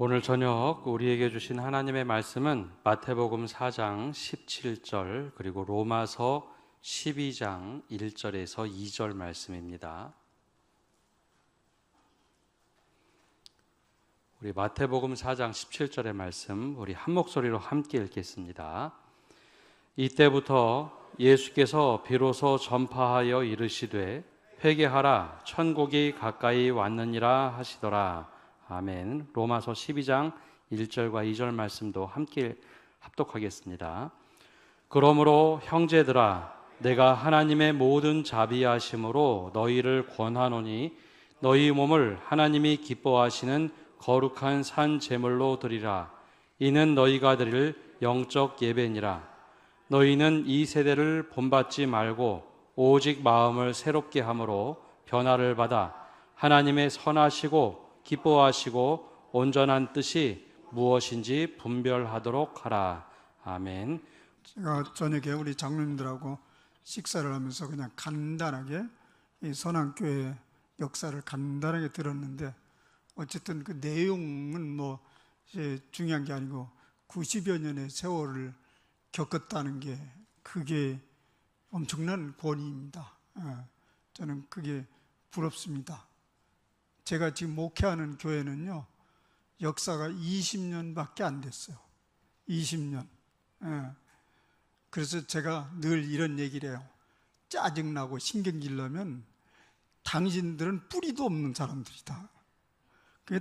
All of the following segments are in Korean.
오늘 저녁 우리에게 주신 하나님의 말씀은 마태복음 4장 17절 그리고 로마서 12장 1절에서 2절 말씀입니다. 우리 마태복음 4장 17절의 말씀 우리 한 목소리로 함께 읽겠습니다. 이때부터 예수께서 비로소 전파하여 이르시되 회개하라 천국이 가까이 왔느니라 하시더라. 아멘. 로마서 12장 1절과 2절 말씀도 함께 합독하겠습니다. 그러므로 형제들아 내가 하나님의 모든 자비하심으로 너희를 권하노니 너희 몸을 하나님이 기뻐하시는 거룩한 산 제물로 드리라. 이는 너희가 드릴 영적 예배니라. 너희는 이 세대를 본받지 말고 오직 마음을 새롭게 함으로 변화를 받아 하나님의 선하시고 기뻐하시고 온전한 뜻이 무엇인지 분별하도록 하라. 아멘. 제가 저녁에 우리 장로님들하고 식사를 하면서 그냥 간단하게 이 선한교회 역사를 간단하게 들었는데, 어쨌든 그 내용은 뭐 중요한 게 아니고 90여 년의 세월을 겪었다는 게 그게 엄청난 권위입니다. 저는 그게 부럽습니다. 제가 지금 목회하는 교회는요, 역사가 20년밖에 안 됐어요. 20년. 그래서 제가 늘 이런 얘기를 해요. 짜증나고 신경질 나면 당신들은 뿌리도 없는 사람들이다.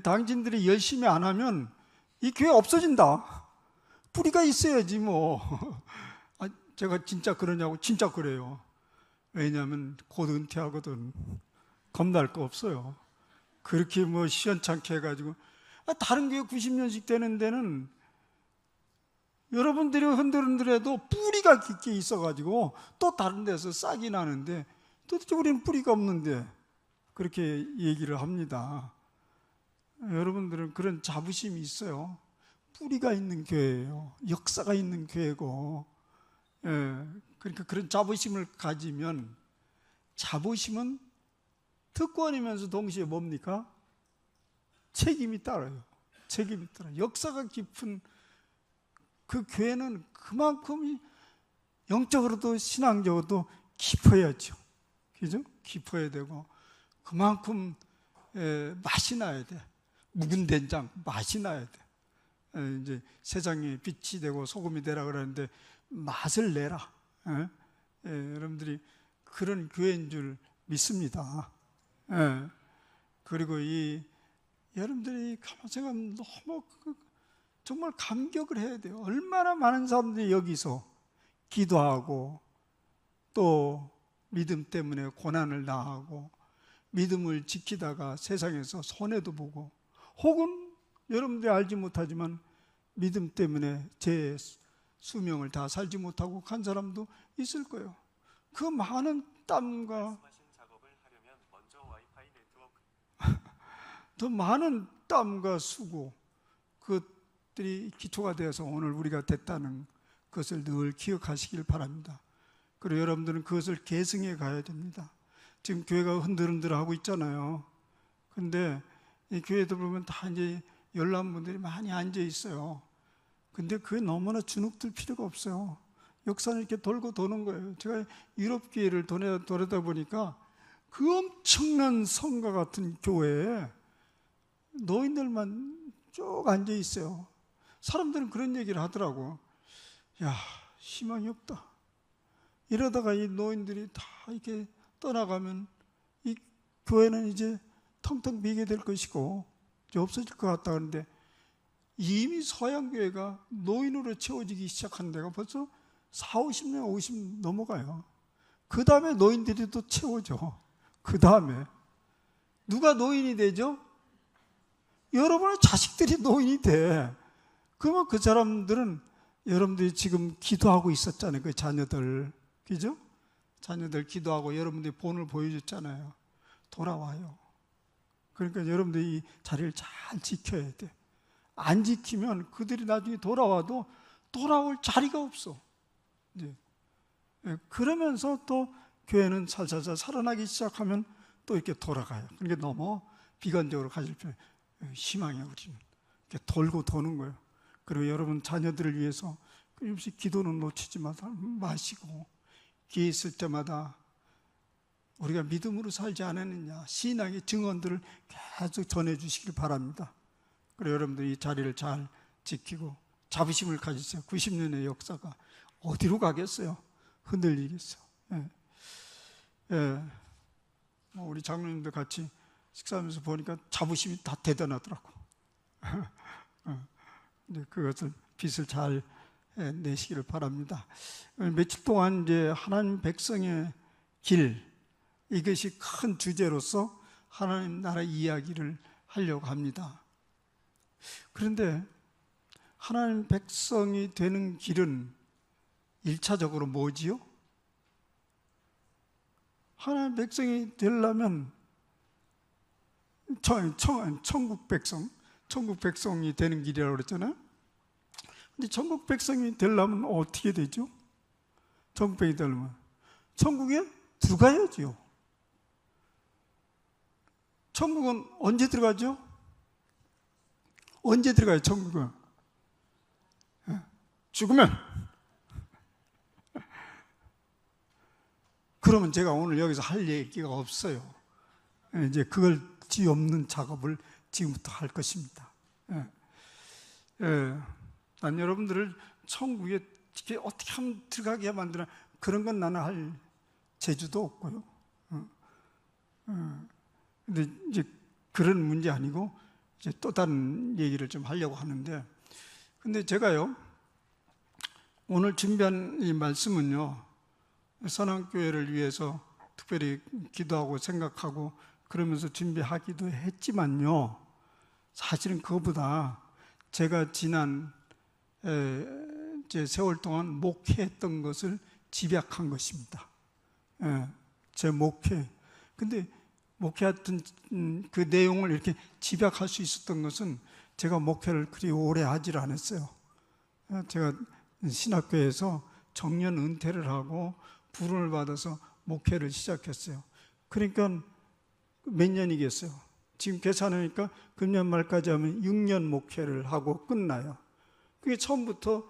당신들이 열심히 안 하면 이 교회 없어진다. 뿌리가 있어야지 뭐. 제가 진짜 그러냐고, 진짜 그래요. 왜냐하면 곧 은퇴하거든. 겁날 거 없어요. 그렇게 뭐 시원찮게 해가지고, 다른 교회 90년씩 되는 데는 여러분들이 흔들흔들해도 뿌리가 깊게 있어가지고 또 다른 데서 싹이 나는데, 도대체 우리는 뿌리가 없는데 그렇게 얘기를 합니다. 여러분들은 그런 자부심이 있어요. 뿌리가 있는 교회예요. 역사가 있는 교회고. 그러니까 그런 자부심을 가지면, 자부심은 특권이면서 동시에 뭡니까? 책임이 따라요. 책임이 따라. 역사가 깊은 그 교회는 그만큼 영적으로도 신앙적으로도 깊어야죠. 그죠? 깊어야 되고, 그만큼 맛이 나야 돼. 묵은 된장 맛이 나야 돼. 이제 세상에 빛이 되고 소금이 되라 그러는데 맛을 내라. 여러분들이 그런 교회인 줄 믿습니다. 그리고 여러분들이 가만 생각하면 너무 정말 감격을 해야 돼요. 얼마나 많은 사람들이 여기서 기도하고 또 믿음 때문에 고난을 당하고 믿음을 지키다가 세상에서 손해도 보고, 혹은 여러분들이 알지 못하지만 믿음 때문에 제 수명을 다 살지 못하고 간 사람도 있을 거예요. 그 많은 땀과 더 많은 땀과 수고, 그것들이 기초가 되어서 오늘 우리가 됐다는 것을 늘 기억하시길 바랍니다. 그리고 여러분들은 그것을 계승해 가야 됩니다. 지금 교회가 흔들흔들하고 있잖아요. 근데 이 교회들 보면 다 이제 열람 분들이 많이 앉아 있어요. 근데 그게 너무나 주눅들 필요가 없어요. 역사는 이렇게 돌고 도는 거예요. 제가 유럽 교회를 돌아다 보니까 그 엄청난 성과 같은 교회에 노인들만 쭉 앉아 있어요. 사람들은 그런 얘기를 하더라고. 야, 희망이 없다. 이러다가 이 노인들이 다 이렇게 떠나가면 이 교회는 이제 텅텅 비게 될 것이고 이제 없어질 것 같다. 그런데 이미 서양교회가 노인으로 채워지기 시작한 데가 벌써 40, 50년, 50 넘어가요. 그 다음에 노인들이 또 채워져. 그 다음에 누가 노인이 되죠? 여러분의 자식들이 노인이 돼. 그러면 그 사람들은 여러분들이 지금 기도하고 있었잖아요. 그 자녀들. 그죠? 자녀들 기도하고 여러분들이 본을 보여줬잖아요. 돌아와요. 그러니까 여러분들이 이 자리를 잘 지켜야 돼. 안 지키면 그들이 나중에 돌아와도 돌아올 자리가 없어. 이제 그러면서 또 교회는 살살살 살아나기 시작하면 또 이렇게 돌아가요. 그러니까 너무 비관적으로 가질 필요, 희망이야 우리는. 이렇게 돌고 도는 거예요. 그리고 여러분 자녀들을 위해서 끊임없이 기도는 놓치지 마시고 기회 있을 때마다 우리가 믿음으로 살지 않았느냐 신앙의 증언들을 계속 전해주시길 바랍니다. 그리고 여러분들 이 자리를 잘 지키고 자부심을 가지세요. 90년의 역사가 어디로 가겠어요? 흔들리겠어요. 예. 예. 우리 장로님들 같이 식사하면서 보니까 자부심이 다 대단하더라고. 그것을 빚을 잘 내시기를 바랍니다. 며칠 동안 이제 하나님 백성의 길, 이것이 큰 주제로서 하나님 나라 이야기를 하려고 합니다. 그런데 하나님 백성이 되는 길은 1차적으로 뭐지요? 하나님 백성이 되려면 천국 백성이 되는 길이라고 그랬잖아요. 근데 천국 백성이 되려면 어떻게 되죠? 천국 백성이 되려면 천국에 들어가야죠. 천국은 언제 들어가죠? 언제 들어가요, 천국은? 죽으면. 그러면 제가 오늘 여기서 할 얘기가 없어요. 이제 그걸 뒤엎는 작업을 지금부터 할 것입니다. 난 여러분들을 천국에 어떻게 하면 들어가게 만드나 그런 건 나는 할 재주도 없고요. 근데 이제 그런 문제 아니고 이제 또 다른 얘기를 좀 하려고 하는데, 근데 제가요 오늘 준비한 이 말씀은요 선한교회를 위해서 특별히 기도하고 생각하고 그러면서 준비하기도 했지만요, 사실은 그것보다 제가 지난 제 세월 동안 목회했던 것을 집약한 것입니다. 제 목회. 근데 목회했던 그 내용을 이렇게 집약할 수 있었던 것은 제가 목회를 그리 오래 하지를 않았어요. 제가 신학교에서 정년 은퇴를 하고 부름을 받아서 목회를 시작했어요. 그러니까 몇 년이겠어요? 지금 계산하니까 금년 말까지 하면 6년 목회를 하고 끝나요. 그게 처음부터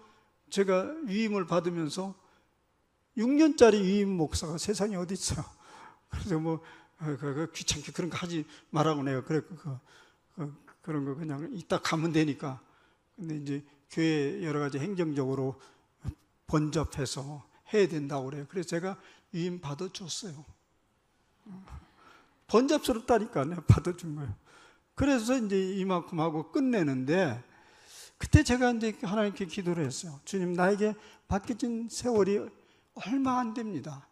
제가 위임을 받으면서 6년짜리 위임 목사가 세상에 어디 있어요? 그래서 뭐 귀찮게 그런 거 하지 말라고 내가 그런 거 그냥 이따 가면 되니까. 근데 이제 교회 여러 가지 행정적으로 번잡해서 해야 된다고 그래요. 그래서 제가 위임 받아줬어요. 번잡스럽다니까 내가 받아준 거예요. 그래서 이제 이만큼 하고 끝내는데, 그때 제가 이제 하나님께 기도를 했어요. 주님, 나에게 맡겨진 세월이 얼마 안 됩니다.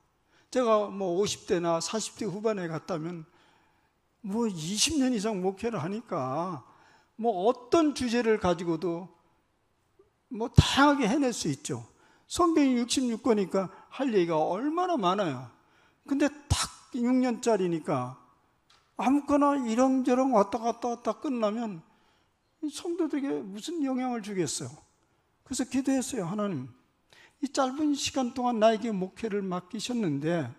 제가 뭐 50대나 40대 후반에 갔다면 뭐 20년 이상 목회를 하니까 뭐 어떤 주제를 가지고도 뭐 다양하게 해낼 수 있죠. 성경이 66권이니까 할 얘기가 얼마나 많아요. 근데 딱 6년짜리니까 아무거나 이런저런 왔다 갔다 끝나면 성도들에게 무슨 영향을 주겠어요. 그래서 기도했어요. 하나님, 이 짧은 시간 동안 나에게 목회를 맡기셨는데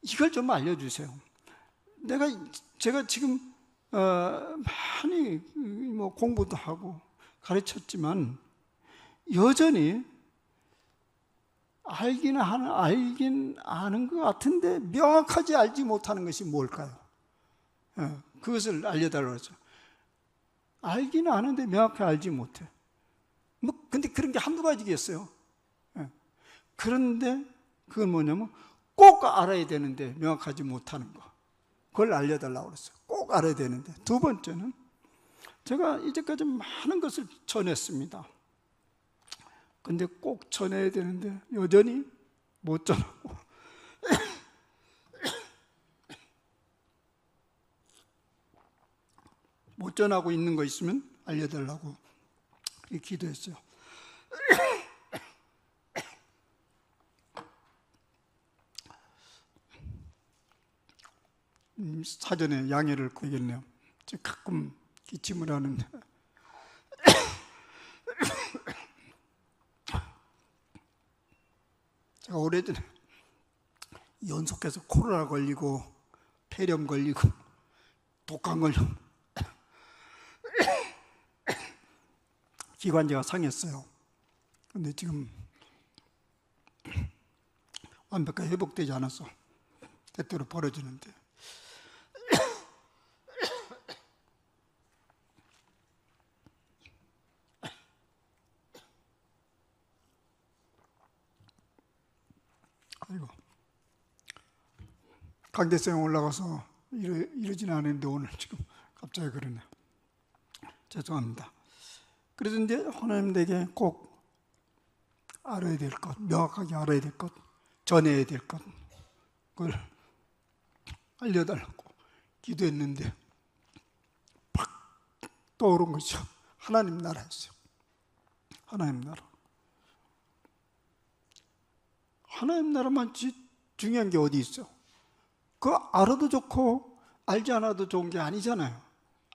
이걸 좀 알려주세요. 제가 지금 많이 뭐 공부도 하고 가르쳤지만 여전히 알긴 아는 것 같은데 명확하지 알지 못하는 것이 뭘까요? 그것을 알려달라고 하죠. 알기는 아는데 명확하게 알지 못해. 근데 그런 게 한두 가지겠어요. 그런데 그건 뭐냐면 꼭 알아야 되는데 명확하지 못하는 거. 그걸 알려달라고 그랬어요. 꼭 알아야 되는데. 두 번째는 제가 이제까지 많은 것을 전했습니다. 근데 꼭 전해야 되는데 여전히 못 전하고 못 전하고 있는 거 있으면 알려달라고 기도했어요. 사전에 양해를 구하겠네요. 제가 가끔 기침을 하는데 제가 오래전에 연속해서 코로나 걸리고 폐렴 걸리고 독감 걸리고 기관지가 상했어요. 근데 지금 완벽하게 회복되지 않았어. 때때로 벌어지는데. 아이고. 강대성 올라가서 이러지는 않았는데 오늘 지금 갑자기 그러네. 죄송합니다. 그래서 이제 하나님에게 꼭 알아야 될 것, 명확하게 알아야 될 것, 전해야 될 것, 그걸 알려달라고 기도했는데 팍 떠오른 것이죠. 하나님 나라였어요. 하나님 나라. 하나님 나라만 중요한 게 어디 있어? 그거 알아도 좋고 알지 않아도 좋은 게 아니잖아요.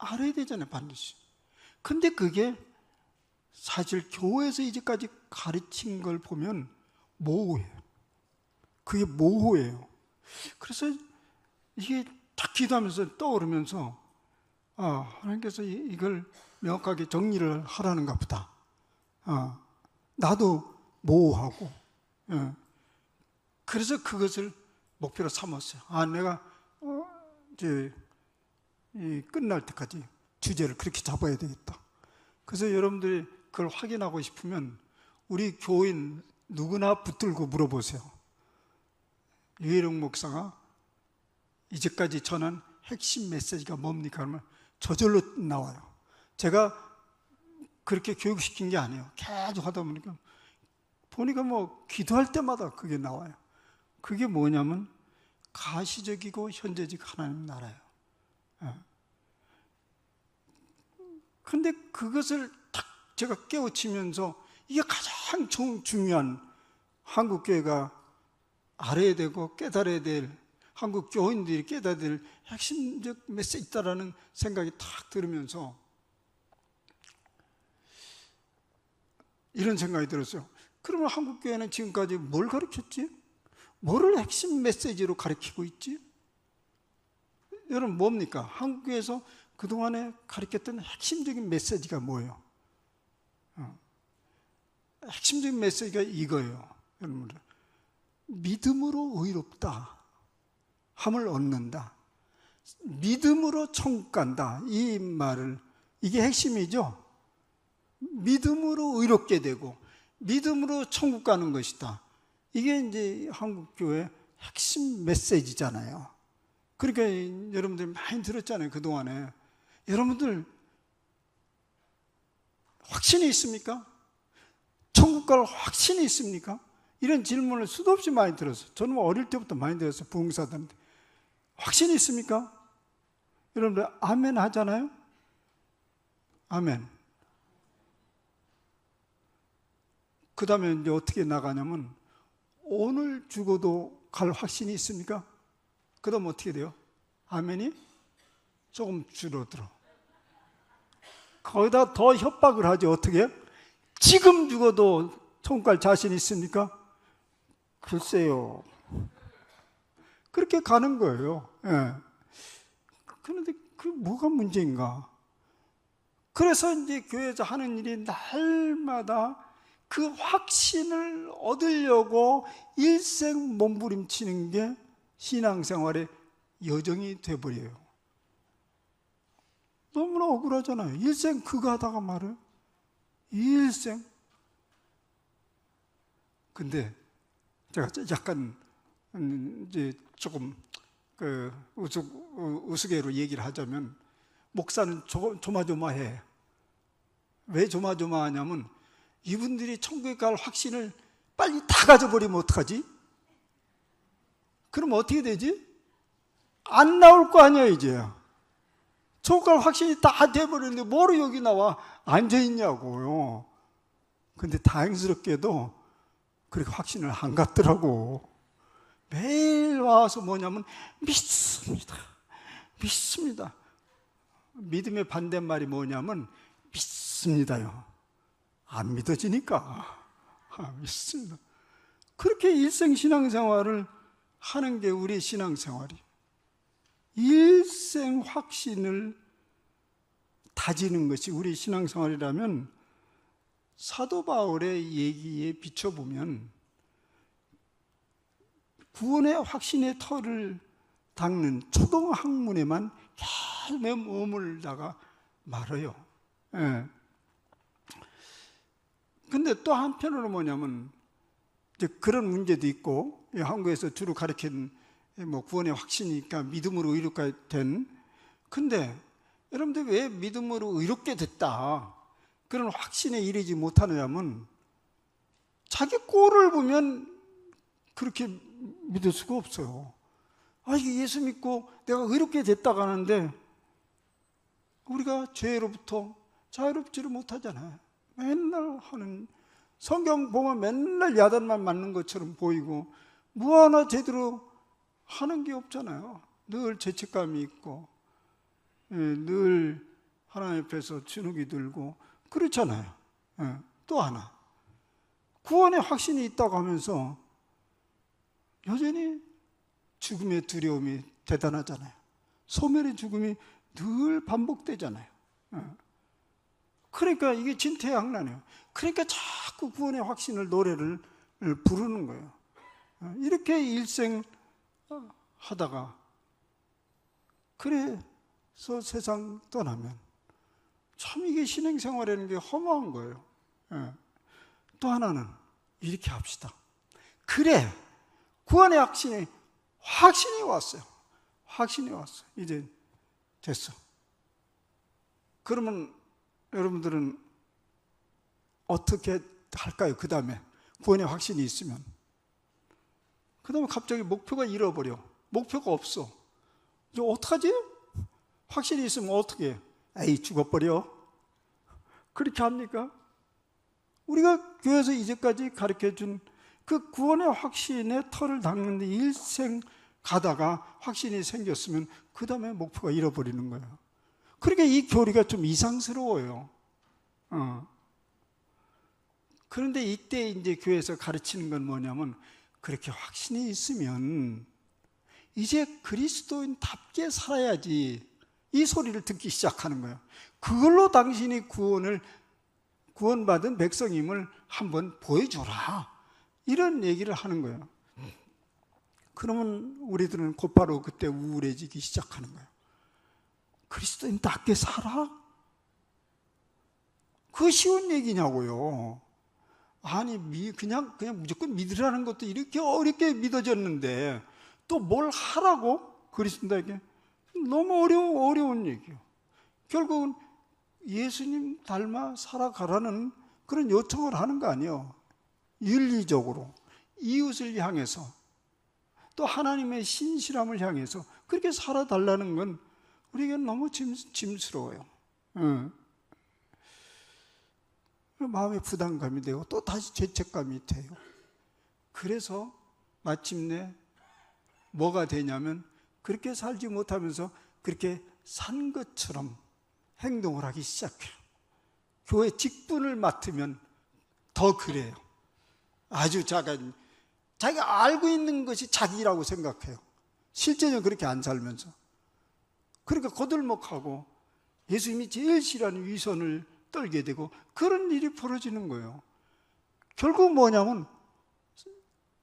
알아야 되잖아요, 반드시. 근데 그게 사실 교회에서 이제까지 가르친 걸 보면 모호해요. 그게 모호해요. 그래서 이게 딱 기도하면서 떠오르면서 하나님께서 이걸 명확하게 정리를 하라는가 보다. 나도 모호하고. 그래서 그것을 목표로 삼았어요. 내가 이제 끝날 때까지 주제를 그렇게 잡아야 되겠다. 그래서 여러분들이 그걸 확인하고 싶으면 우리 교인 누구나 붙들고 물어보세요. 유혜룡 목사가 이제까지 전한 핵심 메시지가 뭡니까? 그러면 저절로 나와요. 제가 그렇게 교육시킨 게 아니에요. 계속 하다 보니까 뭐 기도할 때마다 그게 나와요. 그게 뭐냐면 가시적이고 현재적 하나님 나라예요. 근데 그것을 딱 제가 깨우치면서 이게 가장 중요한 한국교회가 알아야 되고 깨달아야 될, 한국 교인들이 깨달아야 될 핵심적 메시지다라는 생각이 탁 들으면서 이런 생각이 들었어요. 그러면 한국교회는 지금까지 뭘 가르쳤지? 뭐를 핵심 메시지로 가르치고 있지? 여러분 뭡니까? 한국교회에서 그동안에 가르쳤던 핵심적인 메시지가 뭐예요? 핵심적인 메시지가 이거예요. 여러분들, 믿음으로 의롭다 함을 얻는다, 믿음으로 천국 간다, 이 말을, 이게 핵심이죠. 믿음으로 의롭게 되고 믿음으로 천국 가는 것이다. 이게 이제 한국교회 핵심 메시지잖아요. 그러니까 여러분들 많이 들었잖아요, 그동안에. 여러분들 확신이 있습니까? 천국 갈 확신이 있습니까? 이런 질문을 수도 없이 많이 들었어요. 저는 어릴 때부터 많이 들었어요, 부흥사들한테. 확신이 있습니까? 여러분들 아멘 하잖아요? 아멘. 그 다음에 이제 어떻게 나가냐면, 오늘 죽어도 갈 확신이 있습니까? 그 다음 어떻게 돼요? 아멘이 조금 줄어들어. 거기다 더 협박을 하지. 어떻게? 지금 죽어도 천국 갈 자신 있습니까? 글쎄요. 그렇게 가는 거예요. 예. 그런데 그 뭐가 문제인가? 그래서 이제 교회에서 하는 일이 날마다 그 확신을 얻으려고 일생 몸부림치는 게 신앙생활의 여정이 돼버려요. 너무나 억울하잖아요. 일생 그거 하다가 말아요. 일생. 근데 제가 약간 이제 조금 그 우스개로 얘기를 하자면, 목사는 조마조마해. 왜 조마조마하냐면, 이분들이 천국에 갈 확신을 빨리 다 가져버리면 어떡하지? 그럼 어떻게 되지? 안 나올 거 아니야, 이제. 천국 갈 확신이 다 돼버렸는데 뭐로 여기 나와 앉아있냐고요. 근데 다행스럽게도 그렇게 확신을 안 갖더라고. 매일 와서 뭐냐면 믿습니다. 믿습니다. 믿음의 반대말이 뭐냐면 믿습니다요. 안 믿어지니까 믿습니다. 그렇게 일생 신앙생활을 하는 게 우리 신앙생활이. 일생 확신을 다지는 것이 우리 신앙생활이라면, 사도 바울의 얘기에 비춰보면 구원의 확신의 터를 닦는 초등학문에만 계속 머물다가 말아요. 예. 근데 또 한편으로 뭐냐면 이제 그런 문제도 있고, 한국에서 주로 가르치는 구원의 확신이니까 믿음으로 의롭게 된. 근데 여러분들 왜 믿음으로 의롭게 됐다, 그런 확신에 이르지 못하느냐면 자기 꼴을 보면 그렇게 믿을 수가 없어요. 이게 예수 믿고 내가 의롭게 됐다고 하는데 우리가 죄로부터 자유롭지를 못하잖아요. 맨날 하는, 성경 보면 맨날 야단만 맞는 것처럼 보이고 뭐 하나 제대로 하는 게 없잖아요. 늘 죄책감이 있고, 늘 하나님 앞에서 주눅이 들고 그렇잖아요. 또 하나, 구원의 확신이 있다고 하면서 여전히 죽음의 두려움이 대단하잖아요. 소멸의 죽음이 늘 반복되잖아요. 그러니까 이게 진퇴양난이에요. 그러니까 자꾸 구원의 확신을, 노래를 부르는 거예요. 이렇게 일생 하다가 그래서 세상 떠나면 참 이게 신앙생활이라는 게 허무한 거예요. 또 하나는 이렇게 합시다. 그래, 구원의 확신이 왔어요. 확신이 왔어. 이제 됐어. 그러면 여러분들은 어떻게 할까요? 그 다음에 구원의 확신이 있으면, 그 다음에 갑자기 목표가 잃어버려. 목표가 없어. 이제 어떡하지? 확신이 있으면 어떻게 해? 에이, 죽어버려. 그렇게 합니까? 우리가 교회에서 이제까지 가르쳐준 그 구원의 확신의 터를 닦는데 일생 가다가 확신이 생겼으면 그 다음에 목표가 잃어버리는 거예요. 그러니까 이 교리가 좀 이상스러워요. 그런데 이때 이제 교회에서 가르치는 건 뭐냐면, 그렇게 확신이 있으면 이제 그리스도인답게 살아야지, 이 소리를 듣기 시작하는 거예요. 그걸로 당신이 구원받은 백성임을 한번 보여줘라, 이런 얘기를 하는 거예요. 그러면 우리들은 곧바로 그때 우울해지기 시작하는 거예요. 그리스도인답게 살아? 그거 쉬운 얘기냐고요. 아니, 그냥 무조건 믿으라는 것도 이렇게 어렵게 믿어졌는데 또 뭘 하라고? 그리스도인에게 너무 어려운 얘기예요. 결국은 예수님 닮아 살아가라는 그런 요청을 하는 거 아니에요. 윤리적으로 이웃을 향해서, 또 하나님의 신실함을 향해서 그렇게 살아달라는 건 우리에게는 너무 짐스러워요. 마음에 부담감이 되고 또 다시 죄책감이 돼요. 그래서 마침내 뭐가 되냐면, 그렇게 살지 못하면서 그렇게 산 것처럼 행동을 하기 시작해요. 교회 직분을 맡으면 더 그래요. 아주 자기가 알고 있는 것이 자기라고 생각해요. 실제는 그렇게 안 살면서. 그러니까 거들먹하고 예수님이 제일 싫어하는 위선을 떨게 되고 그런 일이 벌어지는 거예요. 결국 뭐냐면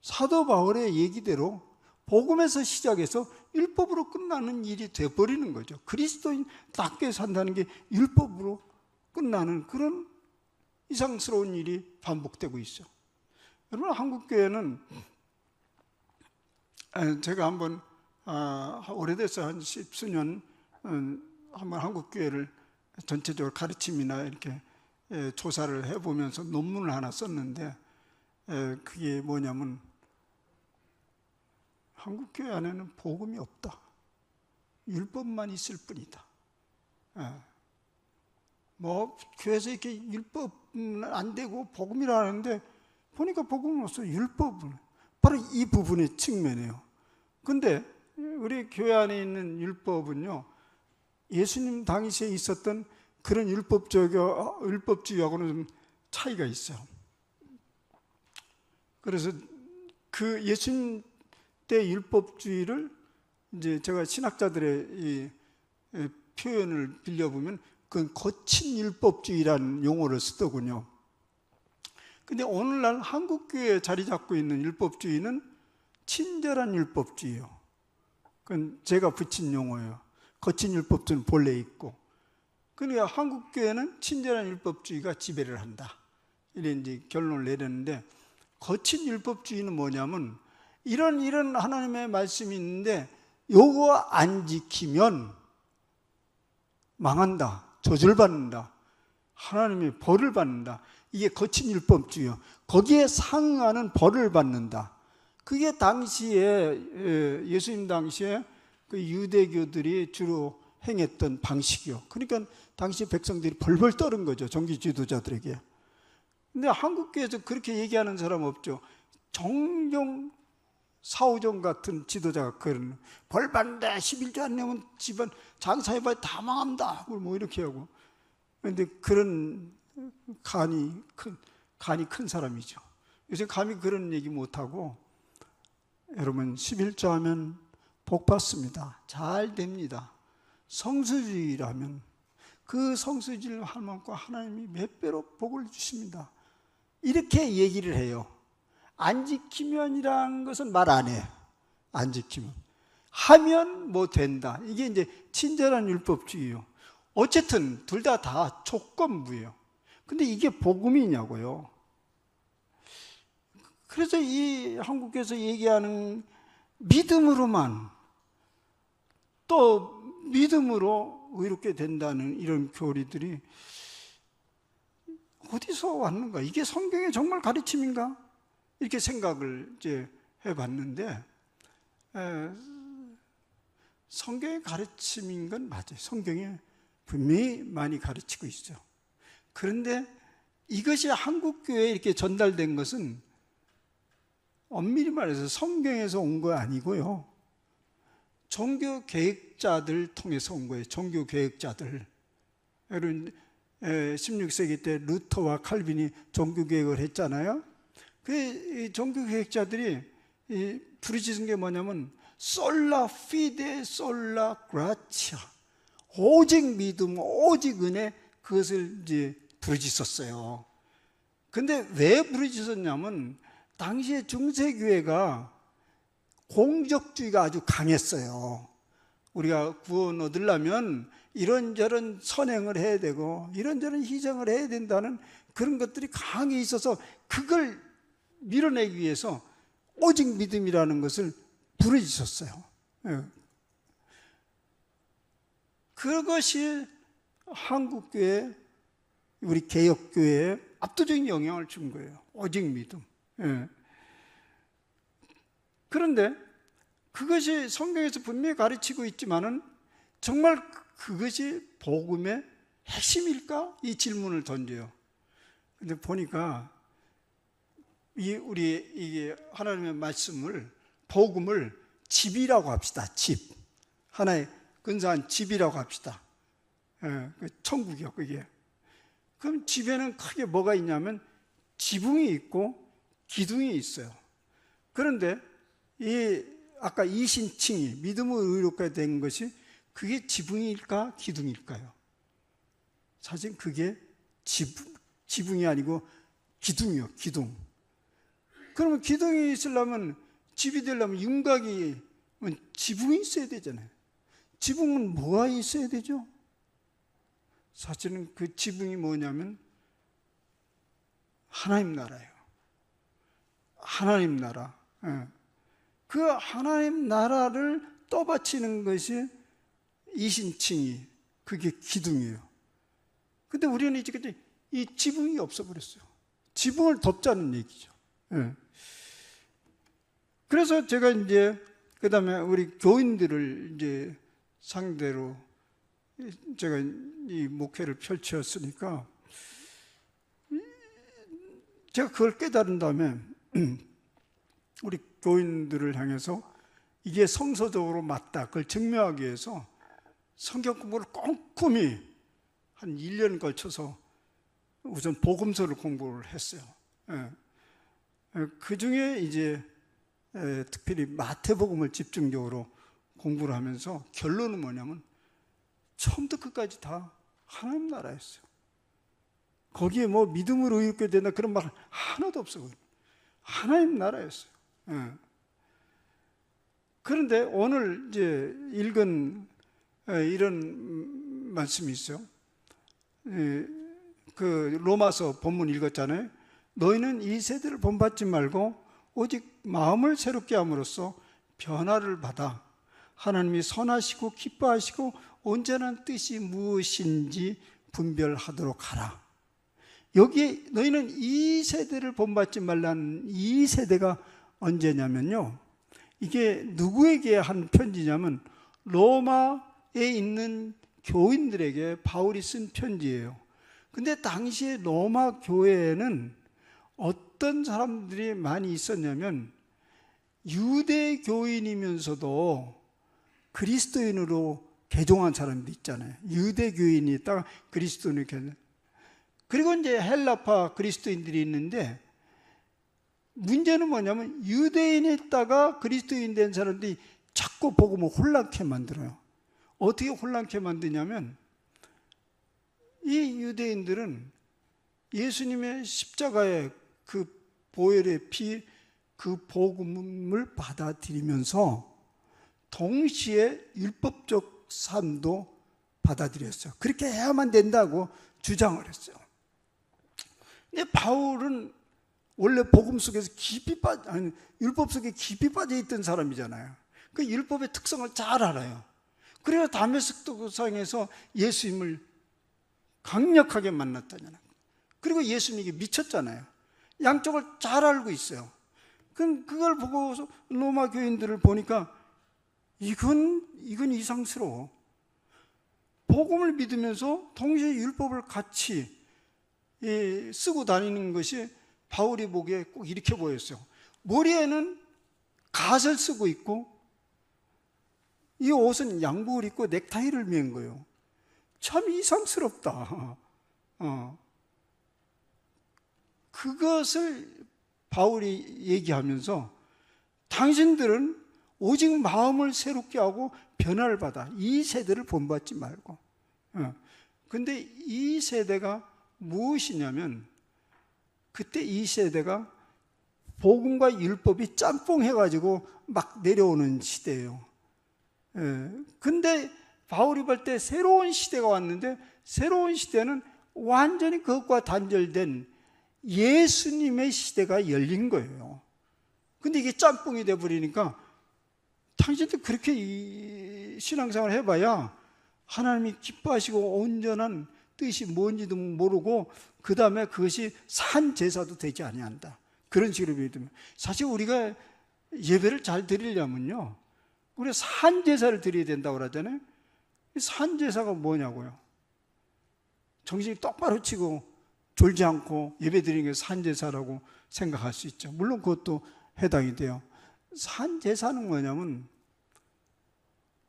사도 바울의 얘기대로 복음에서 시작해서 율법으로 끝나는 일이 돼버리는 거죠. 그리스도인답게 산다는 게 율법으로 끝나는 그런 이상스러운 일이 반복되고 있어요. 여러분, 한국교회는 제가 한번 오래돼서 한 십수년 한번 한국교회를 전체적으로 가르침이나 이렇게 조사를 해보면서 논문을 하나 썼는데, 그게 뭐냐면 한국교회 안에는 복음이 없다, 율법만 있을 뿐이다. 교회에서 이렇게 율법은 안 되고 복음이라 하는데 보니까 복음은 없어요. 율법은 바로 이 부분의 측면이에요. 근데 우리 교회 안에 있는 율법은요, 예수님 당시에 있었던 그런 율법주의하고는 좀 차이가 있어요. 그래서 그 예수님 때 율법주의를 이제 제가 신학자들의 이 표현을 빌려보면 그건 거친 율법주의라는 용어를 쓰더군요. 근데 오늘날 한국교회에 자리 잡고 있는 율법주의는 친절한 율법주의예요. 그건 제가 붙인 용어예요. 거친 율법주의는 본래 있고. 그러니까 한국교회는 친절한 율법주의가 지배를 한다. 이런 이제 결론을 내렸는데, 거친 율법주의는 뭐냐면 이런 하나님의 말씀이 있는데 요거 안 지키면 망한다, 저주받는다, 하나님의 벌을 받는다. 이게 거친 율법주의요. 거기에 상응하는 벌을 받는다. 그게 당시에 예수님 당시에 그 유대교들이 주로 행했던 방식이요. 그러니까 당시 백성들이 벌벌 떠는 거죠, 종교 지도자들에게. 근데 한국교회에서 그렇게 얘기하는 사람 없죠. 정경 사오정 같은 지도자가 그런 벌 받는다, 11조 안 내면 집안 장사해봐야 다 망합니다 뭐 이렇게 하고. 그런데 그런 간이 큰 사람이죠. 요새 감히 그런 얘기 못하고, 여러분 11조 하면 복 받습니다, 잘 됩니다, 성수주의라면 그 성수주의를 할 만큼 하나님이 몇 배로 복을 주십니다, 이렇게 얘기를 해요. 안 지키면이라는 것은 말 안 해. 안 지키면. 하면 뭐 된다. 이게 이제 친절한 율법주의예요. 어쨌든 둘 다 조건부예요. 근데 이게 복음이냐고요. 그래서 이 한국에서 얘기하는 믿음으로만, 또 믿음으로 의롭게 된다는 이런 교리들이 어디서 왔는가? 이게 성경의 정말 가르침인가? 이렇게 생각을 이제 해봤는데, 성경의 가르침인 건 맞아요. 성경에 분명히 많이 가르치고 있죠. 그런데 이것이 한국교회에 이렇게 전달된 것은 엄밀히 말해서 성경에서 온 거 아니고요, 종교 계획자들 통해서 온 거예요. 종교 계획자들. 여러분 16세기 때 루터와 칼빈이 종교 계획을 했잖아요. 그 종교 계획자들이 부르짖은 게 뭐냐면 솔라 피데 솔라 그라치아, 오직 믿음, 오직 은혜, 그것을 이제 부르짖었어요. 근데 왜 부르짖었냐면 당시에 중세교회가 공적주의가 아주 강했어요. 우리가 구원 얻으려면 이런저런 선행을 해야 되고 이런저런 희생을 해야 된다는 그런 것들이 강하게 있어서 그걸 밀어내기 위해서 오직 믿음이라는 것을 부르짖었어요. 그것이 한국교회, 우리 개혁교회에 압도적인 영향을 준 거예요. 오직 믿음. 그런데 그것이 성경에서 분명히 가르치고 있지만은 정말 그것이 복음의 핵심일까? 이 질문을 던져요. 근데 보니까 우리 이게 하나님의 말씀을, 복음을 집이라고 합시다. 집. 하나의 근사한 집이라고 합시다. 천국이요, 그게. 그럼 집에는 크게 뭐가 있냐면 지붕이 있고 기둥이 있어요. 그런데 아까 이신칭이 믿음으로 의롭게 된 것이 그게 지붕일까 기둥일까요? 사실 그게 지붕이 아니고 기둥이요, 기둥. 그러면 기둥이 있으려면, 집이 되려면 윤곽이 지붕이 있어야 되잖아요. 지붕은 뭐가 있어야 되죠? 사실은 그 지붕이 뭐냐면 하나님 나라예요. 하나님 나라. 그 하나님 나라를 떠받치는 것이 이신칭이, 그게 기둥이에요. 근데 우리는 이제 이 지붕이 없어버렸어요. 지붕을 덮자는 얘기죠. 그래서 제가 이제 그 다음에 우리 교인들을 이제 상대로 제가 이 목회를 펼쳤으니까 제가 그걸 깨달은 다음에 우리 교인들을 향해서 이게 성서적으로 맞다, 그걸 증명하기 위해서 성경 공부를 꼼꼼히 한 1년 걸쳐서 우선 복음서를 공부를 했어요. 그 중에 이제 특별히 마태복음을 집중적으로 공부를 하면서 결론은 뭐냐면 처음부터 끝까지 다 하나님 나라였어요. 거기에 뭐 믿음으로 의롭게 된다 그런 말 하나도 없어. 하나님 나라였어요. 예. 그런데 오늘 이제 읽은 이런 말씀이 있어요. 그 로마서 본문 읽었잖아요. 너희는 이 세대를 본받지 말고 오직 마음을 새롭게 함으로써 변화를 받아 하나님이 선하시고 기뻐하시고 온전한 뜻이 무엇인지 분별하도록 하라. 여기에 너희는 이 세대를 본받지 말라는 이 세대가 언제냐면요, 이게 누구에게 한 편지냐면 로마에 있는 교인들에게 바울이 쓴 편지예요. 근데 당시에 로마 교회에는 어떤 사람들이 많이 있었냐면 유대 교인이면서도 그리스도인으로 개종한 사람들 있잖아요. 유대 교인이 있다가 그리스도인으로 개종. 그리고 이제 헬라파 그리스도인들이 있는데, 문제는 뭐냐면 유대인에 있다가 그리스도인 된 사람들이 자꾸 복음을 혼란케 만들어요. 어떻게 혼란케 만드냐면, 이 유대인들은 예수님의 십자가의 그 보혈의 피, 그 복음을 받아들이면서 동시에 율법적 삶도 받아들였어요. 그렇게 해야만 된다고 주장을 했어요. 근데 바울은 원래 복음 속에서 율법 속에 깊이 빠져 있던 사람이잖아요. 그 율법의 특성을 잘 알아요. 그래서 다메섹 도상에서 예수님을 강력하게 만났다잖아요. 그리고 예수님에게 미쳤잖아요. 양쪽을 잘 알고 있어요. 그걸 보고서 로마 교인들을 보니까 이건 이상스러워. 복음을 믿으면서 동시에 율법을 같이 쓰고 다니는 것이 바울이 보기에 꼭 이렇게 보였어요. 머리에는 갓을 쓰고 있고 이 옷은 양복을 입고 넥타이를 맨 거예요. 참 이상스럽다. 그것을 바울이 얘기하면서 당신들은 오직 마음을 새롭게 하고 변화를 받아. 이 세대를 본받지 말고. 근데 이 세대가 무엇이냐면, 그때 이 세대가 복음과 율법이 짬뽕해가지고 막 내려오는 시대예요. 근데 바울이 볼 때 새로운 시대가 왔는데, 새로운 시대는 완전히 그것과 단절된 예수님의 시대가 열린 거예요. 근데 이게 짬뽕이 돼버리니까 당신들 그렇게 신앙생활을 해봐야 하나님이 기뻐하시고 온전한 뜻이 뭔지도 모르고 그 다음에 그것이 산 제사도 되지 아니한다. 그런 식으로 믿으면, 사실 우리가 예배를 잘 드리려면요, 우리가 산 제사를 드려야 된다고 그러잖아요. 산 제사가 뭐냐고요? 정신이 똑바로 치고 졸지 않고 예배 드리는 게 산 제사라고 생각할 수 있죠. 물론 그것도 해당이 돼요. 산 제사는 뭐냐면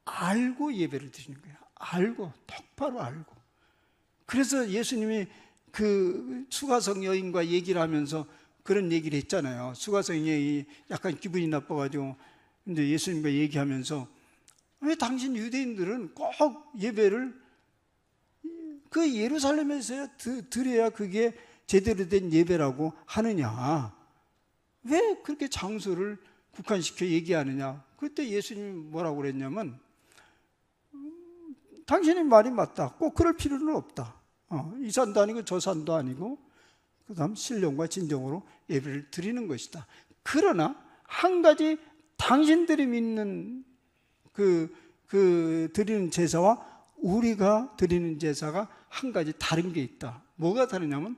알고 예배를 드리는 거예요. 알고, 똑바로 알고. 그래서 예수님이 그 수가성 여인과 얘기를 하면서 그런 얘기를 했잖아요. 수가성 여인이 약간 기분이 나빠가지고 근데 예수님과 얘기하면서, 왜 당신 유대인들은 꼭 예배를 그 예루살렘에서 드려야 그게 제대로 된 예배라고 하느냐, 왜 그렇게 장소를 국한시켜 얘기하느냐. 그때 예수님이 뭐라고 그랬냐면, 당신의 말이 맞다. 꼭 그럴 필요는 없다. 이 산도 아니고 저 산도 아니고 그 다음 신령과 진정으로 예배를 드리는 것이다. 그러나 한 가지, 당신들이 믿는 그 드리는 제사와 우리가 드리는 제사가 한 가지 다른 게 있다. 뭐가 다르냐면,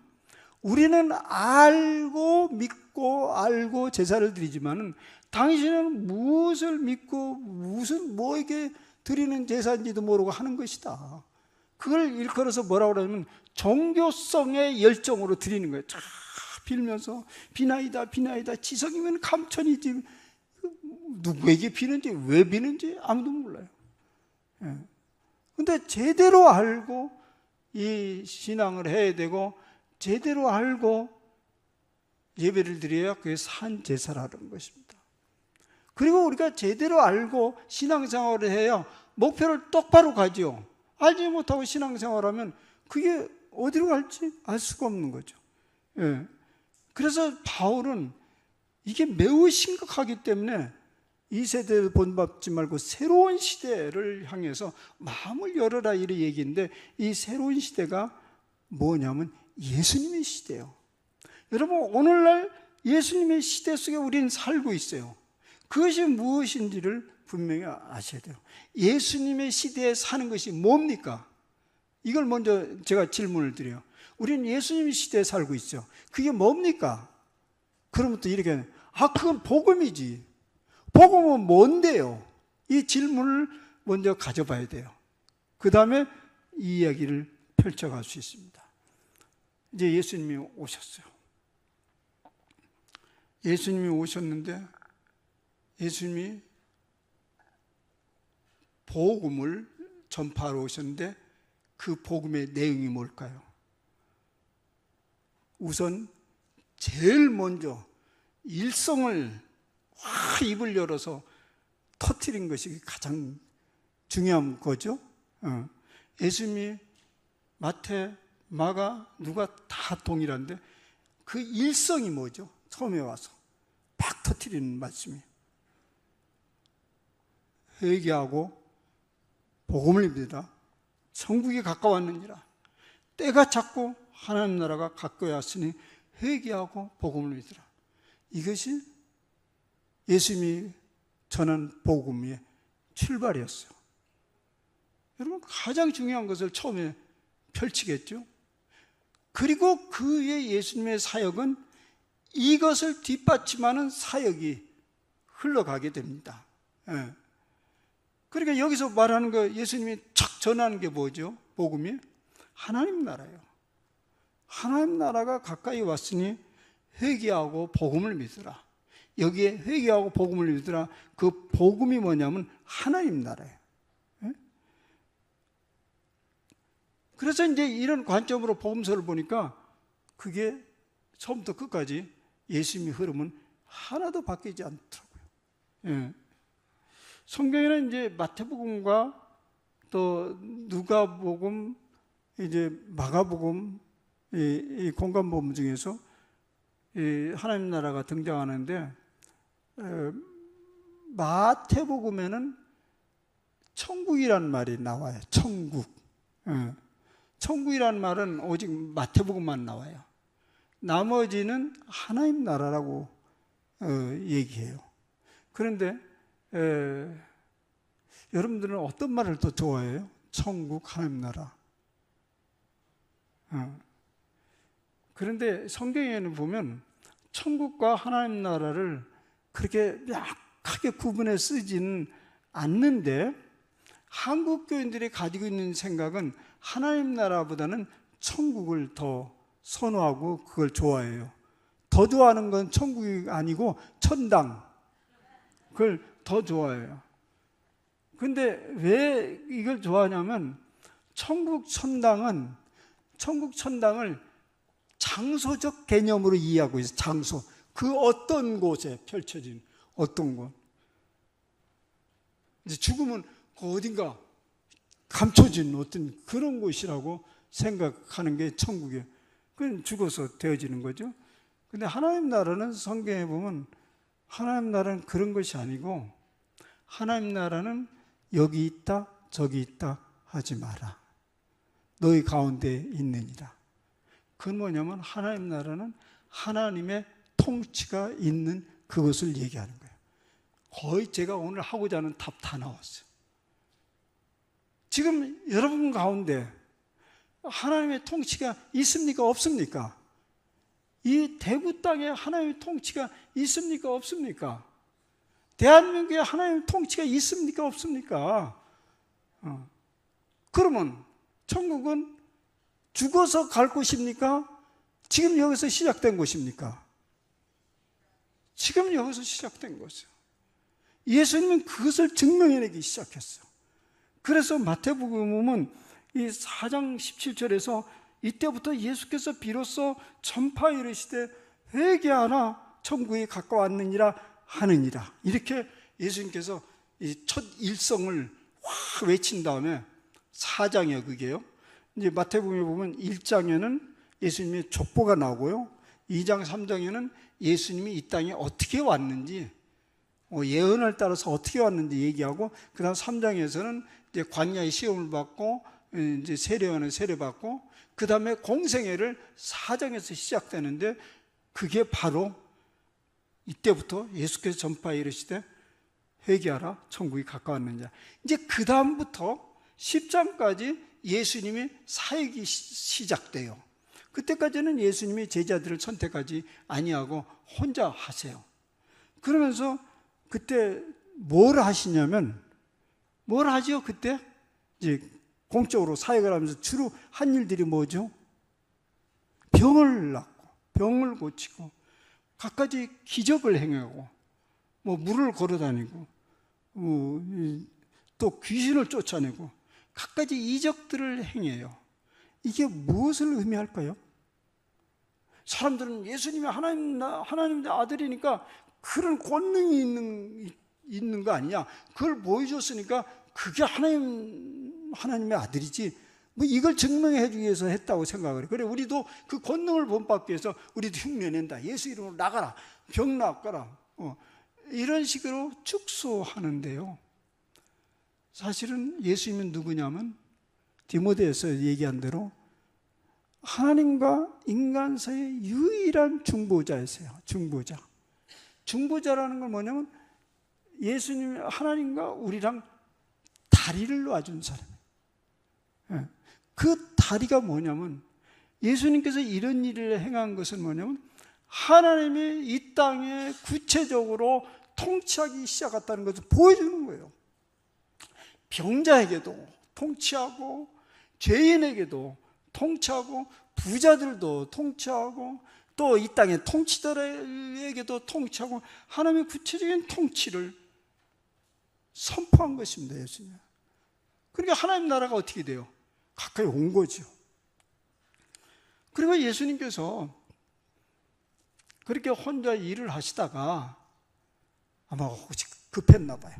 우리는 알고 믿고 알고 제사를 드리지만은 당신은 무엇을 믿고 뭐에게 드리는 제사인지도 모르고 하는 것이다. 그걸 일컬어서 뭐라고 그러냐면 종교성의 열정으로 드리는 거예요. 쫙 빌면서 비나이다 비나이다, 지성이면 감천이지. 누구에게 비는지 왜 비는지 아무도 몰라요. 근데 제대로 알고 이 신앙을 해야 되고 제대로 알고 예배를 드려야 그게 산 제사라는 것입니다. 그리고 우리가 제대로 알고 신앙생활을 해야 목표를 똑바로 가죠. 알지 못하고 신앙생활하면 그게 어디로 갈지 알 수가 없는 거죠. 예. 그래서 바울은 이게 매우 심각하기 때문에 이 세대를 본받지 말고 새로운 시대를 향해서 마음을 열어라 이런 얘기인데, 이 새로운 시대가 뭐냐면 예수님의 시대예요. 여러분, 오늘날 예수님의 시대 속에 우리는 살고 있어요. 그것이 무엇인지를 분명히 아셔야 돼요. 예수님의 시대에 사는 것이 뭡니까? 이걸 먼저 제가 질문을 드려요. 우리는 예수님의 시대에 살고 있죠. 그게 뭡니까? 그러면 또 이렇게, 그건 복음이지. 복음은 뭔데요? 이 질문을 먼저 가져봐야 돼요. 그 다음에 이 이야기를 펼쳐갈 수 있습니다. 이제 예수님이 오셨어요. 예수님이 오셨는데, 예수님이 복음을 전파하러 오셨는데, 그 복음의 내용이 뭘까요? 우선 제일 먼저 일성을 확 입을 열어서 터뜨린 것이 가장 중요한 거죠. 예수님이 마태, 마가, 누가 다 동일한데 그 일성이 뭐죠? 처음에 와서 팍 터뜨리는 말씀이, 회개하고 복음을 입으라. 천국이 가까웠느니라. 때가 찼고 하나님 나라가 가까이 왔으니 회개하고 복음을 믿으라. 이것이 예수님이 전한 복음의 출발이었어요. 여러분, 가장 중요한 것을 처음에 펼치겠죠. 그리고 그 후에 예수님의 사역은 이것을 뒷받침하는 사역이 흘러가게 됩니다. 예. 그러니까 여기서 말하는 거, 예수님이 척 전하는 게 뭐죠? 복음이 하나님 나라예요. 하나님 나라가 가까이 왔으니 회개하고 복음을 믿으라. 여기에 회개하고 복음을 믿으라. 그 복음이 뭐냐면 하나님 나라예요. 예? 그래서 이제 이런 관점으로 복음서를 보니까 그게 처음부터 끝까지 예수님의 흐름은 하나도 바뀌지 않더라고요. 예. 성경에는 이제 마태복음과 또 누가복음, 이제 마가복음, 이 공간복음 중에서 이 하나님 나라가 등장하는데, 마태복음에는 천국이라는 말이 나와요. 천국. 천국이라는 말은 오직 마태복음만 나와요. 나머지는 하나님 나라라고 얘기해요. 그런데 여러분들은 어떤 말을 더 좋아해요? 천국, 하나님 나라. 그런데 성경에는 보면 천국과 하나님 나라를 그렇게 명확하게 구분해 쓰지는 않는데, 한국 교인들이 가지고 있는 생각은 하나님 나라보다는 천국을 더 선호하고 그걸 좋아해요. 더 좋아하는 건 천국이 아니고 천당, 그걸 더 좋아해요. 근데 왜 이걸 좋아하냐면, 천국 천당을 장소적 개념으로 이해하고 있어요. 장소, 그 어떤 곳에 펼쳐진 어떤 곳. 이제 죽으면 그 어딘가 감춰진 어떤 그런 곳이라고 생각하는 게 천국이에요. 그건 죽어서 되어지는 거죠. 근데 하나님 나라는 성경에 보면 하나님 나라는 그런 것이 아니고, 하나님 나라는 여기 있다 저기 있다 하지 마라. 너희 가운데 있느니라. 그건 뭐냐면 하나님 나라는 하나님의 통치가 있는 그것을 얘기하는 거예요. 거의 제가 오늘 하고자 하는 답 다 나왔어요. 지금 여러분 가운데 하나님의 통치가 있습니까? 없습니까? 이 대구 땅에 하나님의 통치가 있습니까? 없습니까? 대한민국에 하나님의 통치가 있습니까? 없습니까? 그러면 천국은 죽어서 갈 곳입니까? 지금 여기서 시작된 곳입니까? 지금 여기서 시작된 것이에요. 예수님은 그것을 증명해내기 시작했어요. 그래서 마태복음은 이 4장 17절에서 이때부터 예수께서 비로소 전파에 이르시되 회개하라 천국이 가까웠느니라 하느니라. 이렇게 예수님께서 이 첫 일성을 확 외친 다음에 4장이에요. 그게요. 이제 마태복음에 보면 1장에는 예수님의 족보가 나오고요. 2장, 3장에는 예수님이 이 땅에 어떻게 왔는지, 예언을 따라서 어떻게 왔는지 얘기하고, 그 다음 3장에서는 이제 광야의 시험을 받고, 이제 세례요한을 세례받고, 그 다음에 공생애를 4장에서 시작되는데, 그게 바로 이때부터 예수께서 전파에 이르시되 회개하라 천국이 가까웠느냐. 이제 그 다음부터 10장까지 예수님의 사역이 시작돼요. 그때까지는 예수님이 제자들을 선택하지 아니하고 혼자 하세요. 그러면서 그때 뭘 하시냐면, 뭘 하죠? 그때 이제 공적으로 사역을 하면서 주로 한 일들이 뭐죠? 병을 낫고 병을 고치고 갖가지 기적을 행하고, 뭐 물을 걸어다니고, 또 귀신을 쫓아내고 갖가지 이적들을 행해요. 이게 무엇을 의미할까요? 사람들은 예수님이 하나님의 아들이니까 그런 권능이 있는 거 아니냐, 그걸 보여줬으니까 그게 하나님의 아들이지, 뭐 이걸 증명해 주기 위해서 했다고 생각을 해요. 그래, 우리도 그 권능을 본받기 위해서 우리도 흉내낸다, 예수 이름으로 나가라, 병 낫거라, 이런 식으로 축소하는데요. 사실은 예수님은 누구냐면 디모데에서 얘기한 대로 하나님과 인간 사이의 유일한 중보자였어요. 중보자라는 건 뭐냐면 예수님이 하나님과 우리랑 다리를 놔준 사람이에요. 그 다리가 뭐냐면, 예수님께서 이런 일을 행한 것은 뭐냐면 하나님이 이 땅에 구체적으로 통치하기 시작했다는 것을 보여주는 거예요. 병자에게도 통치하고, 죄인에게도 통치하고, 부자들도 통치하고, 또 이 땅의 통치자에게도 통치하고, 하나님의 구체적인 통치를 선포한 것입니다, 예수님. 그러니까 하나님 나라가 어떻게 돼요? 가까이 온 거죠. 그리고 예수님께서 그렇게 혼자 일을 하시다가 아마 혹시 급했나 봐요.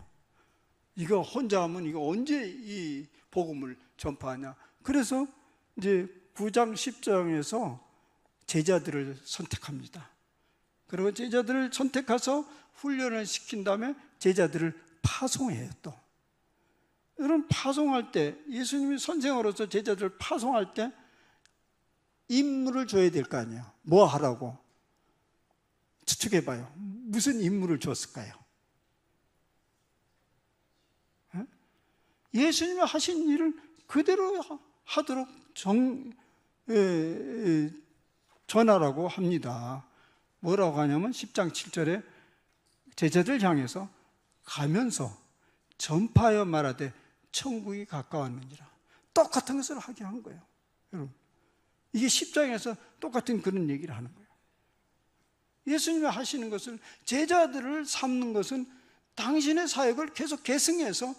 이거 혼자 하면 이거 언제 이 복음을 전파하냐. 그래서 이제 9장 10장에서 제자들을 선택합니다. 그리고 제자들을 선택해서 훈련을 시킨 다음에 제자들을 파송해요. 또 여러분, 파송할 때, 예수님이 선생으로서 제자들을 파송할 때 임무를 줘야 될 거 아니에요. 뭐 하라고? 추측해봐요. 무슨 임무를 줬을까요? 예수님이 하신 일을 그대로 하도록 전하라고 합니다. 뭐라고 하냐면 10장 7절에 제자들 향해서 가면서 전파하여 말하되 천국이 가까웠느니라. 똑같은 것을 하게 한 거예요. 여러분, 이게 10장에서 똑같은 그런 얘기를 하는 거예요. 예수님이 하시는 것을, 제자들을 삼는 것은 당신의 사역을 계속 계승해서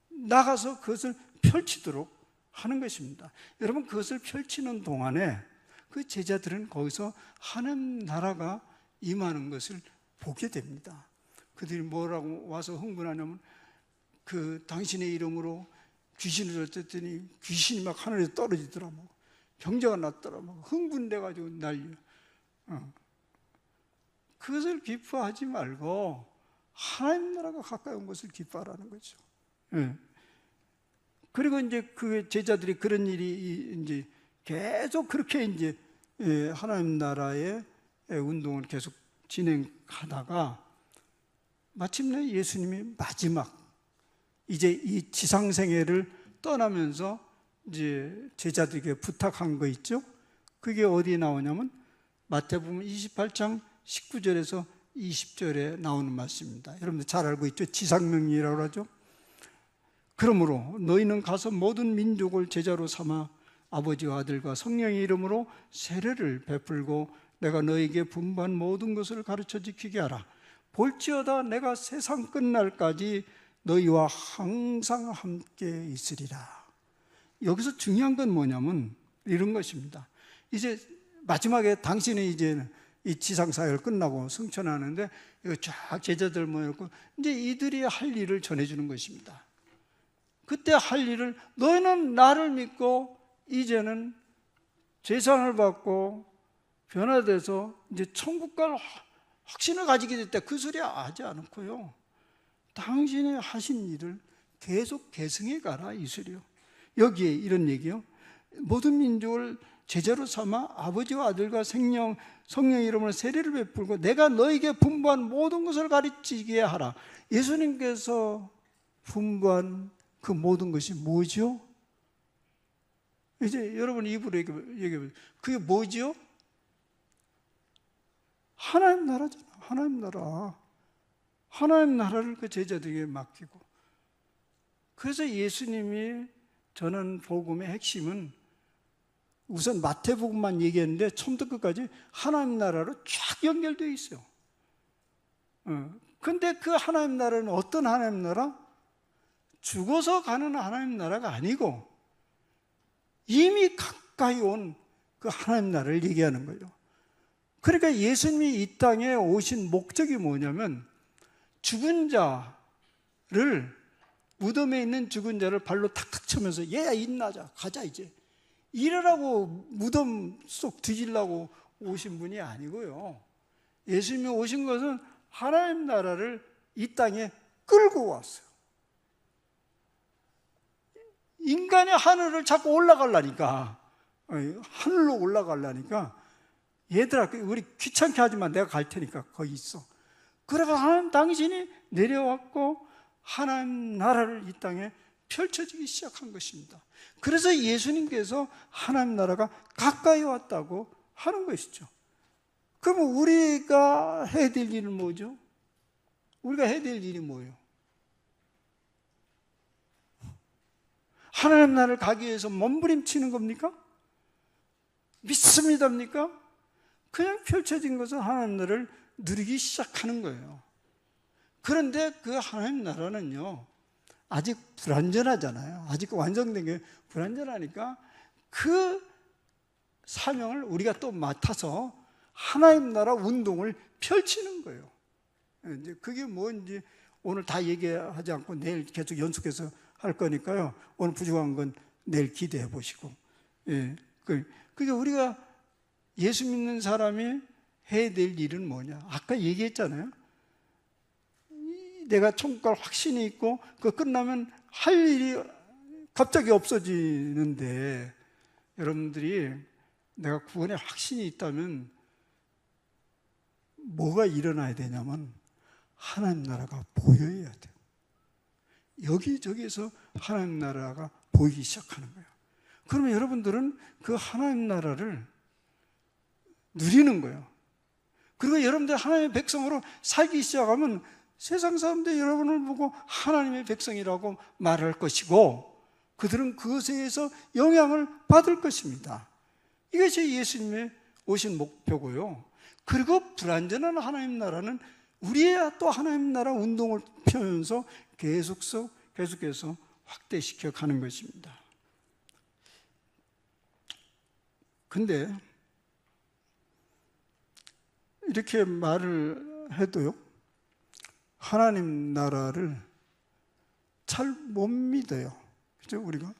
나가서 그것을 펼치도록 하는 것입니다. 여러분, 그것을 펼치는 동안에 그 제자들은 거기서 하나님 나라가 임하는 것을 보게 됩니다. 그들이 뭐라고 와서 흥분하냐면, 그 당신의 이름으로 귀신을 쫓았더니 귀신이 막 하늘에 떨어지더라, 뭐 병자가 났더라, 막 흥분돼가지고 난리야. 그것을 기뻐하지 말고 하나님 나라가 가까이 온 것을 기뻐하라는 거죠. 그리고 이제 그 제자들이 그런 일이 이제 계속 그렇게 이제 하나님 나라의 운동을 계속 진행하다가 마침내 예수님이 마지막 이제 이 지상생애를 떠나면서 이제 제자들에게 부탁한 거 있죠? 그게 어디에 나오냐면 마태복음 28장 19절에서 20절에 나오는 말씀입니다. 여러분들 잘 알고 있죠? 지상명령이라고 하죠. 그러므로 너희는 가서 모든 민족을 제자로 삼아 아버지와 아들과 성령의 이름으로 세례를 베풀고 내가 너희에게 분부한 모든 것을 가르쳐 지키게 하라. 볼지어다 내가 세상 끝날까지 너희와 항상 함께 있으리라. 여기서 중요한 건 뭐냐면 이런 것입니다. 이제 마지막에 당신이 이제 이 지상사역을 끝나고 승천하는데 쫙 제자들 모였고 이제 이들이 할 일을 전해주는 것입니다. 그때 할 일을, 너희는 나를 믿고 이제는 죄상을 받고 변화돼서 이제 천국 갈 확신을 가지게 됐다, 그 소리 하지 않고요, 당신이 하신 일을 계속 계승해 가라, 이 소리요. 여기에 이런 얘기요. 모든 민족을 제자로 삼아 아버지와 아들과 성령 이름으로 세례를 베풀고 내가 너에게 분부한 모든 것을 가르치게 하라. 예수님께서 분부한 그 모든 것이 뭐죠? 이제 여러분 입으로 얘기해 보세요. 그게 뭐죠? 하나님 나라잖아. 하나님 나라. 하나님 나라를 그 제자들에게 맡기고. 그래서 예수님이 전한 복음의 핵심은 우선 마태복음만 얘기했는데 처음부터 끝까지 하나님 나라로 쫙 연결되어 있어요. 근데 그 하나님 나라는 어떤 하나님 나라? 죽어서 가는 하나님 나라가 아니고 이미 가까이 온 그 하나님 나라를 얘기하는 거예요. 그러니까 예수님이 이 땅에 오신 목적이 뭐냐면 죽은 자를, 무덤에 있는 죽은 자를 발로 탁탁 치면서 얘야 일어나자, 가자 이제 이러라고 무덤 속 뒤지려고 오신 분이 아니고요. 예수님이 오신 것은 하나님 나라를 이 땅에 끌고 왔어요. 인간이 하늘을 자꾸 올라가려니까, 하늘로 올라가려니까 얘들아 우리 귀찮게 하지만 내가 갈 테니까 거기 있어. 그러고 하나님 당신이 내려왔고 하나님 나라를 이 땅에 펼쳐지기 시작한 것입니다. 그래서 예수님께서 하나님 나라가 가까이 왔다고 하는 것이죠. 그러면 우리가 해야 될 일은 뭐죠? 우리가 해야 될 일이 뭐예요? 하나님 나라를 가기 위해서 몸부림치는 겁니까? 믿습니다입니까? 그냥 펼쳐진 것은 하나님 나라를 누리기 시작하는 거예요. 그런데 그 하나님 나라는요, 아직 불완전하잖아요. 아직 완성된 게 불완전하니까 그 사명을 우리가 또 맡아서 하나님 나라 운동을 펼치는 거예요. 이제 그게 뭔지 오늘 다 얘기하지 않고 내일 계속 연속해서 할 거니까요. 오늘 부족한 건 내일 기대해 보시고. 예. 그게 우리가 예수 믿는 사람이 해야 될 일은 뭐냐? 아까 얘기했잖아요. 내가 천국 갈 확신이 있고 그거 끝나면 할 일이 갑자기 없어지는데, 여러분들이 내가 구원에 확신이 있다면 뭐가 일어나야 되냐면 하나님 나라가 보여야 돼요. 여기저기서 하나님 나라가 보이기 시작하는 거예요. 그러면 여러분들은 그 하나님 나라를 누리는 거예요. 그리고 여러분들 하나님의 백성으로 살기 시작하면 세상 사람들이 여러분을 보고 하나님의 백성이라고 말할 것이고 그들은 그것에 의해서 영향을 받을 것입니다. 이것이 예수님의 오신 목표고요. 그리고 불완전한 하나님 나라는 우리의 또 하나님 나라 운동을 펴면서 계속해서 확대시켜 가는 것입니다. 근데 이렇게 말을 해도요, 하나님 나라를 잘 못 믿어요. 그죠? 우리가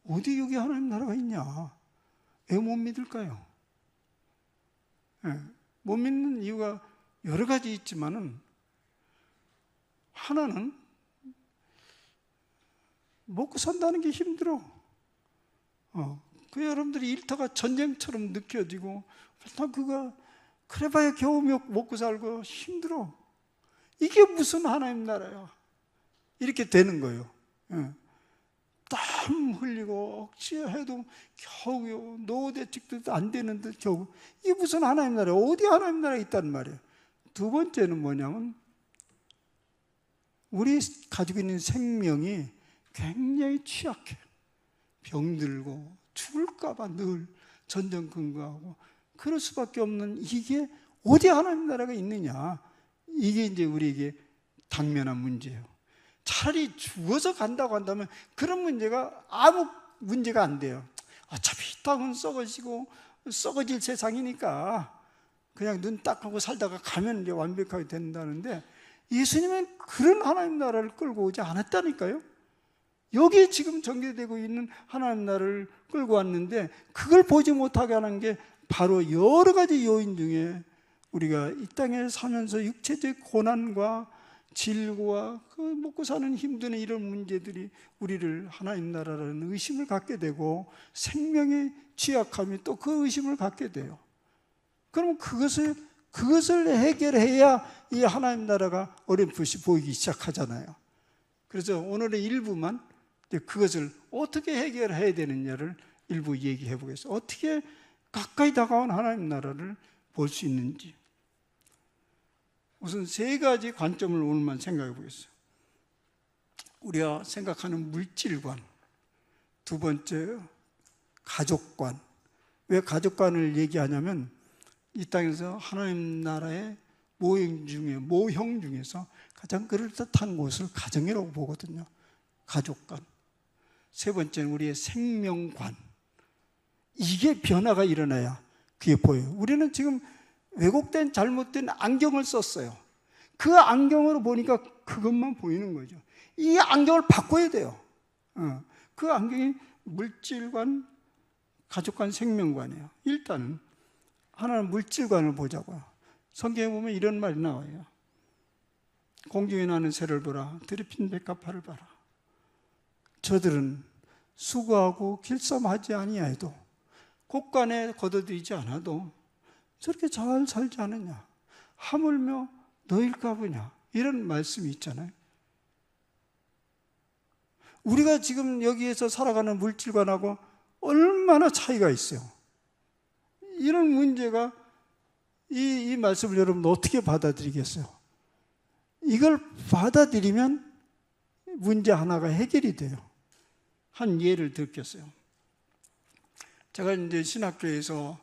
어디 여기 하나님 나라가 있냐? 왜 못 믿을까요? 못 믿는 이유가 여러 가지 있지만은 하나는 먹고 산다는 게 힘들어. 그 여러분들이 일터가 전쟁처럼 느껴지고 다 그거 그래봐야 겨우 먹고 살고 힘들어. 이게 무슨 하나님 나라야? 이렇게 되는 거예요. 땀 흘리고 억지해도 겨우 노후대책도 안 되는데 겨우 이게 무슨 하나님 나라야? 어디 하나님 나라에 있단 말이에요. 두 번째는 뭐냐면 우리 가지고 있는 생명이 굉장히 취약해. 병들고 죽을까 봐 늘 전전 근거하고 그럴 수밖에 없는, 이게 어디 하나님 나라가 있느냐, 이게 이제 우리에게 당면한 문제예요. 차라리 죽어서 간다고 한다면 그런 문제가 아무 문제가 안 돼요. 어차피 땅은 썩어지고 썩어질 세상이니까 그냥 눈 딱 하고 살다가 가면 이제 완벽하게 된다는데, 예수님은 그런 하나님 나라를 끌고 오지 않았다니까요. 여기에 지금 전개되고 있는 하나님 나라를 끌고 왔는데 그걸 보지 못하게 하는 게 바로 여러 가지 요인 중에 우리가 이 땅에 사면서 육체적 고난과 질고와 그 먹고 사는 힘든 이런 문제들이 우리를 하나님 나라라는 의심을 갖게 되고 생명의 취약함이 또 그 의심을 갖게 돼요. 그럼 그것을 해결해야 이 하나님 나라가 어렴풋이 보이기 시작하잖아요. 그래서 오늘의 일부만 그것을 어떻게 해결해야 되느냐를 일부 얘기해 보겠습니다. 어떻게 가까이 다가온 하나님 나라를 볼 수 있는지. 우선 세 가지 관점을 오늘만 생각해 보겠어요. 우리가 생각하는 물질관, 두 번째 가족관. 왜 가족관을 얘기하냐면 이 땅에서 하나님 나라의 모형 중에서 가장 그럴듯한 곳을 가정이라고 보거든요. 가족관. 세 번째는 우리의 생명관. 이게 변화가 일어나야 그게 보여요. 우리는 지금 왜곡된 잘못된 안경을 썼어요. 그 안경으로 보니까 그것만 보이는 거죠. 이 안경을 바꿔야 돼요. 그 안경이 물질관, 가족관, 생명관이에요. 일단은 하나는 물질관을 보자고요. 성경에 보면 이런 말이 나와요. 공중에 나는 새를 보라, 드리핀 백합화를 봐라. 저들은 수고하고 길쌈하지 아니하여도 곳간에 거둬들이지 않아도 저렇게 잘 살지 않느냐. 하물며 너일까 보냐. 이런 말씀이 있잖아요. 우리가 지금 여기에서 살아가는 물질관하고 얼마나 차이가 있어요. 이런 문제가 이 말씀을 여러분 어떻게 받아들이겠어요? 이걸 받아들이면 문제 하나가 해결이 돼요. 한 예를 들겠어요. 제가 이제 신학교에서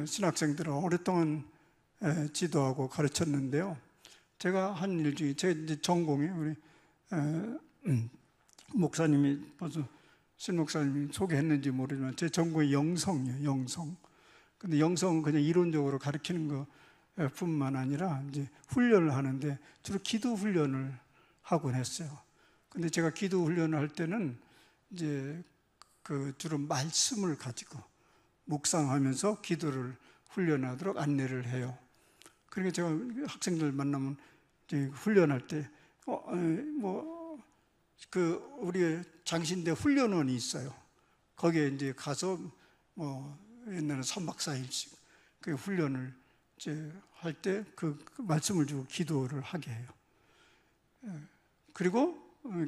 신학생들을 오랫동안 지도하고 가르쳤는데요. 제가 한 일 중에 제 이제 전공이 우리 목사님이 벌써 신 목사님이 소개했는지 모르지만 제 전공이 영성이에요. 영성. 근데 영성은 그냥 이론적으로 가르치는 것 뿐만 아니라 이제 훈련을 하는데 주로 기도 훈련을 하곤 했어요. 근데 제가 기도 훈련을 할 때는 이제 그 주로 말씀을 가지고 묵상하면서 기도를 훈련하도록 안내를 해요. 그러니까 제가 학생들 만나면 이제 훈련할 때 우리 장신대 훈련원이 있어요. 거기에 이제 가서 옛날에 3박 4일씩 그 훈련을 이제 할 때 그 말씀을 주고 기도를 하게 해요. 그리고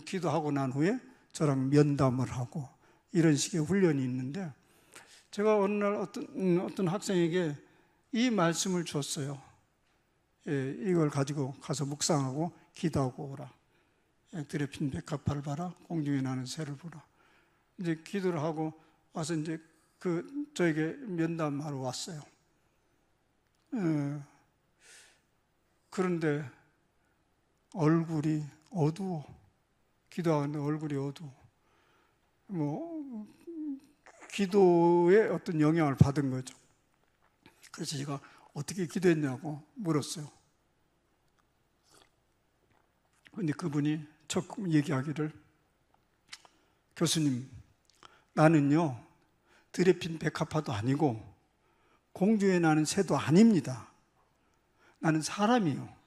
기도하고 난 후에 저랑 면담을 하고 이런 식의 훈련이 있는데 제가 어느 날 어떤 학생에게 이 말씀을 줬어요. 이걸 가지고 가서 묵상하고 기도하고 오라. 드레핀 백합화를 봐라. 공중에 나는 새를 보라. 이제 기도를 하고 와서 이제 저에게 면담하러 왔어요. 그런데 얼굴이 어두워. 기도하는데 얼굴이 어두워. 기도에 어떤 영향을 받은 거죠. 그래서 제가 어떻게 기도했냐고 물었어요. 근데 그분이 첫 얘기하기를, 교수님, 나는요 드레핀 백합화도 아니고 공중에 나는 새도 아닙니다. 나는 사람이요.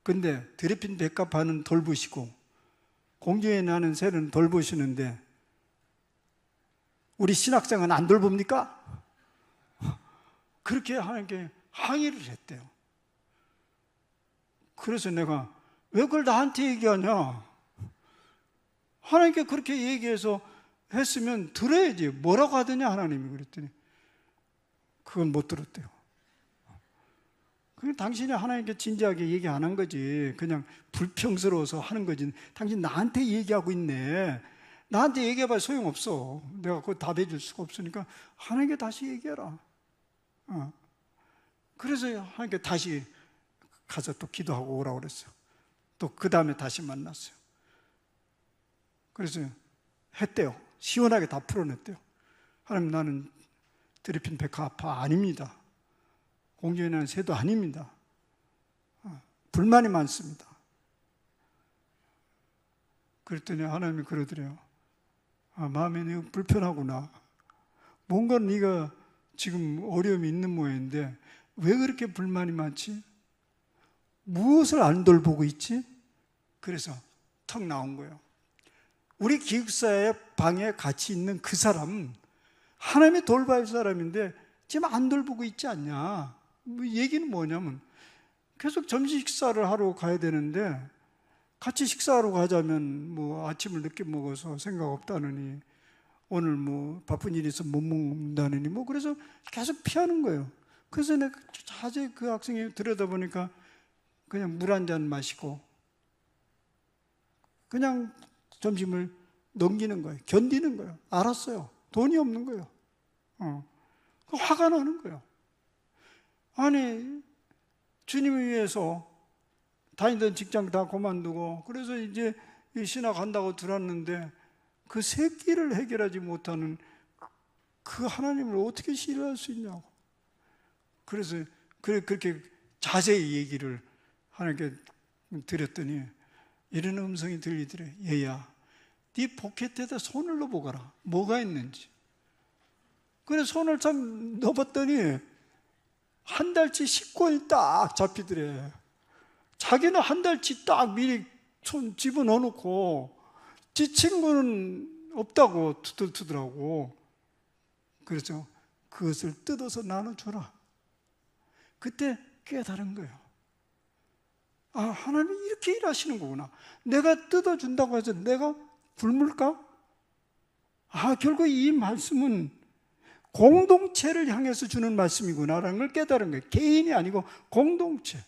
근데 드레핀 백합화는 돌보시고 공중에 나는 새는 돌보시는데 우리 신학생은 안 돌봅니까? 그렇게 하나님께 항의를 했대요. 그래서 내가 왜 그걸 나한테 얘기하냐? 하나님께 그렇게 얘기해서 했으면 들어야지. 뭐라고 하더냐 하나님이. 그랬더니 그건 못 들었대요. 그게 당신이 하나님께 진지하게 얘기 안 한 거지. 그냥 불평스러워서 하는 거지. 당신 나한테 얘기하고 있네. 나한테 얘기해봐 소용없어. 내가 그거 답해 줄 수가 없으니까 하나님께 다시 얘기해라. 그래서 하나님께 다시 가서 또 기도하고 오라고 그랬어요. 또 그 다음에 다시 만났어요. 그래서 했대요. 시원하게 다 풀어냈대요. 하나님, 나는 드레핀 백합화 아닙니다. 공중에 나는 새도 아닙니다. 불만이 많습니다. 그랬더니 하나님이 그러더래요. 아, 마음이 너무 불편하구나. 뭔가 네가 지금 어려움이 있는 모양인데 왜 그렇게 불만이 많지? 무엇을 안 돌보고 있지? 그래서 턱 나온 거예요. 우리 기숙사의 방에 같이 있는 그 사람, 하나님이 돌봐야 할 사람인데 지금 안 돌보고 있지 않냐? 뭐 얘기는 뭐냐면 계속 점심 식사를 하러 가야 되는데 같이 식사하러 가자면 뭐 아침을 늦게 먹어서 생각 없다느니 오늘 뭐 바쁜 일이 있어서 못 먹는다느니 뭐 그래서 계속 피하는 거예요. 그래서 내가 자세히 그 학생이 들여다보니까 그냥 물 한 잔 마시고 그냥 점심을 넘기는 거예요. 견디는 거예요. 알았어요. 돈이 없는 거예요. 화가 나는 거예요. 아니 주님을 위해서 다니던 직장 다 그만두고 그래서 이제 신학 간다고 들었는데 그 새끼를 해결하지 못하는 그 하나님을 어떻게 신뢰할 수 있냐고. 그래서 그렇게 자세히 얘기를 하나님께 드렸더니 이런 음성이 들리더래. 얘야, 네 포켓에다 손을 넣어보거라. 뭐가 있는지. 그래 손을 참 넣어봤더니 한 달치 식권이 딱 잡히더래. 자기는 한 달치 딱 미리 손 집어넣어 놓고 지 친구는 없다고 투덜투덜하고. 그래서 그것을 뜯어서 나눠줘라. 그때 깨달은 거예요. 아, 하나님이 이렇게 일하시는 거구나. 내가 뜯어준다고 해서 내가 굶을까? 아, 결국 이 말씀은 공동체를 향해서 주는 말씀이구나라는 걸 깨달은 거예요. 개인이 아니고 공동체.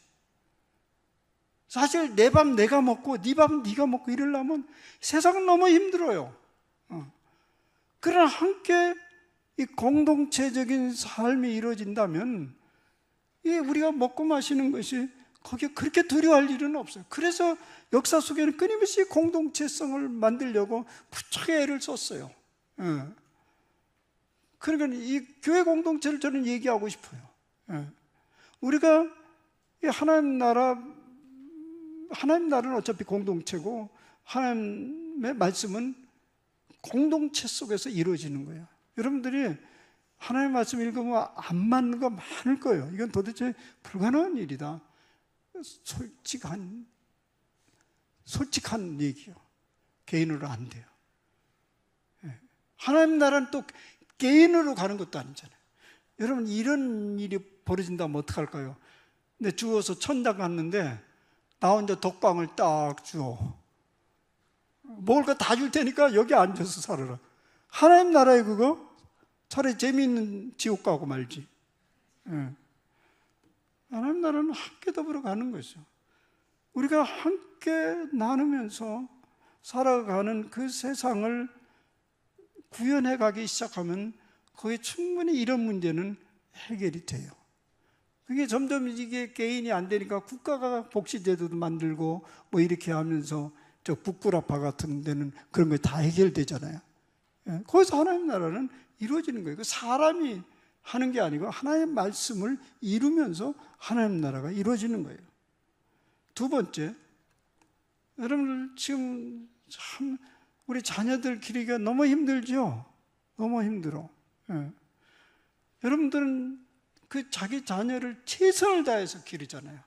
사실 내 밥 내가 먹고 네 밥 네가 먹고 이러려면 세상은 너무 힘들어요. 그러나 함께 이 공동체적인 삶이 이루어진다면 우리가 먹고 마시는 것이 거기에 그렇게 두려워할 일은 없어요. 그래서 역사 속에는 끊임없이 공동체성을 만들려고 무척 애를 썼어요. 그러니까 이 교회 공동체를 저는 얘기하고 싶어요. 우리가 이 하나님 나라는 어차피 공동체고 하나님의 말씀은 공동체 속에서 이루어지는 거예요. 여러분들이 하나님의 말씀 읽으면 안 맞는 거 많을 거예요. 이건 도대체 불가능한 일이다. 솔직한 얘기요. 개인으로 안 돼요. 하나님 나라는 또 개인으로 가는 것도 아니잖아요. 여러분 이런 일이 벌어진다면 어떡할까요? 내 죽어서 천당 갔는데 나 혼자 독방을 딱 주어. 먹을 거 다 줄 테니까 여기 앉아서 살아라. 하나님 나라에 그거 차라리 재미있는 지옥 가고 말지. 하나님 나라는 함께 더불어 가는 거죠. 우리가 함께 나누면서 살아가는 그 세상을 구현해 가기 시작하면 거기에 충분히 이런 문제는 해결이 돼요. 그게 점점 이게 개인이 안 되니까 국가가 복지제도도 만들고 뭐 이렇게 하면서 저 북구라파 같은 데는 그런 거 다 해결되잖아요. 거기서 하나님 나라는 이루어지는 거예요. 그 사람이 하는 게 아니고 하나님의 말씀을 이루면서 하나님 나라가 이루어지는 거예요. 두 번째, 여러분들 지금 참 우리 자녀들 기르기가 너무 힘들죠? 너무 힘들어. 여러분들은 그 자기 자녀를 최선을 다해서 기르잖아요.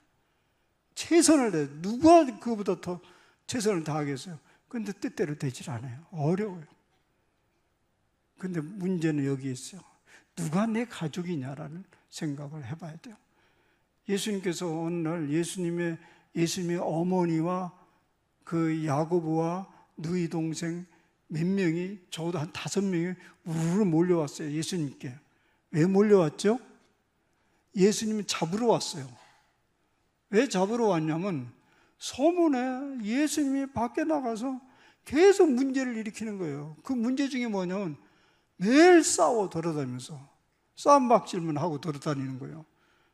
최선을 다해. 누가 그보다 더 최선을 다하겠어요? 근데 뜻대로 되질 않아요. 어려워요. 근데 문제는 여기 있어요. 누가 내 가족이냐라는 생각을 해봐야 돼요. 예수님께서 어느 날 예수님의 어머니와 그 야고보와 누이 동생 몇 명이 적어도 한 5명이 우르르 몰려왔어요. 예수님께. 왜 몰려왔죠? 예수님을 잡으러 왔어요. 왜 잡으러 왔냐면 소문에 예수님이 밖에 나가서 계속 문제를 일으키는 거예요. 그 문제 중에 뭐냐면 매일 싸워 돌아다니면서 싸움박질만 하고 돌아다니는 거예요.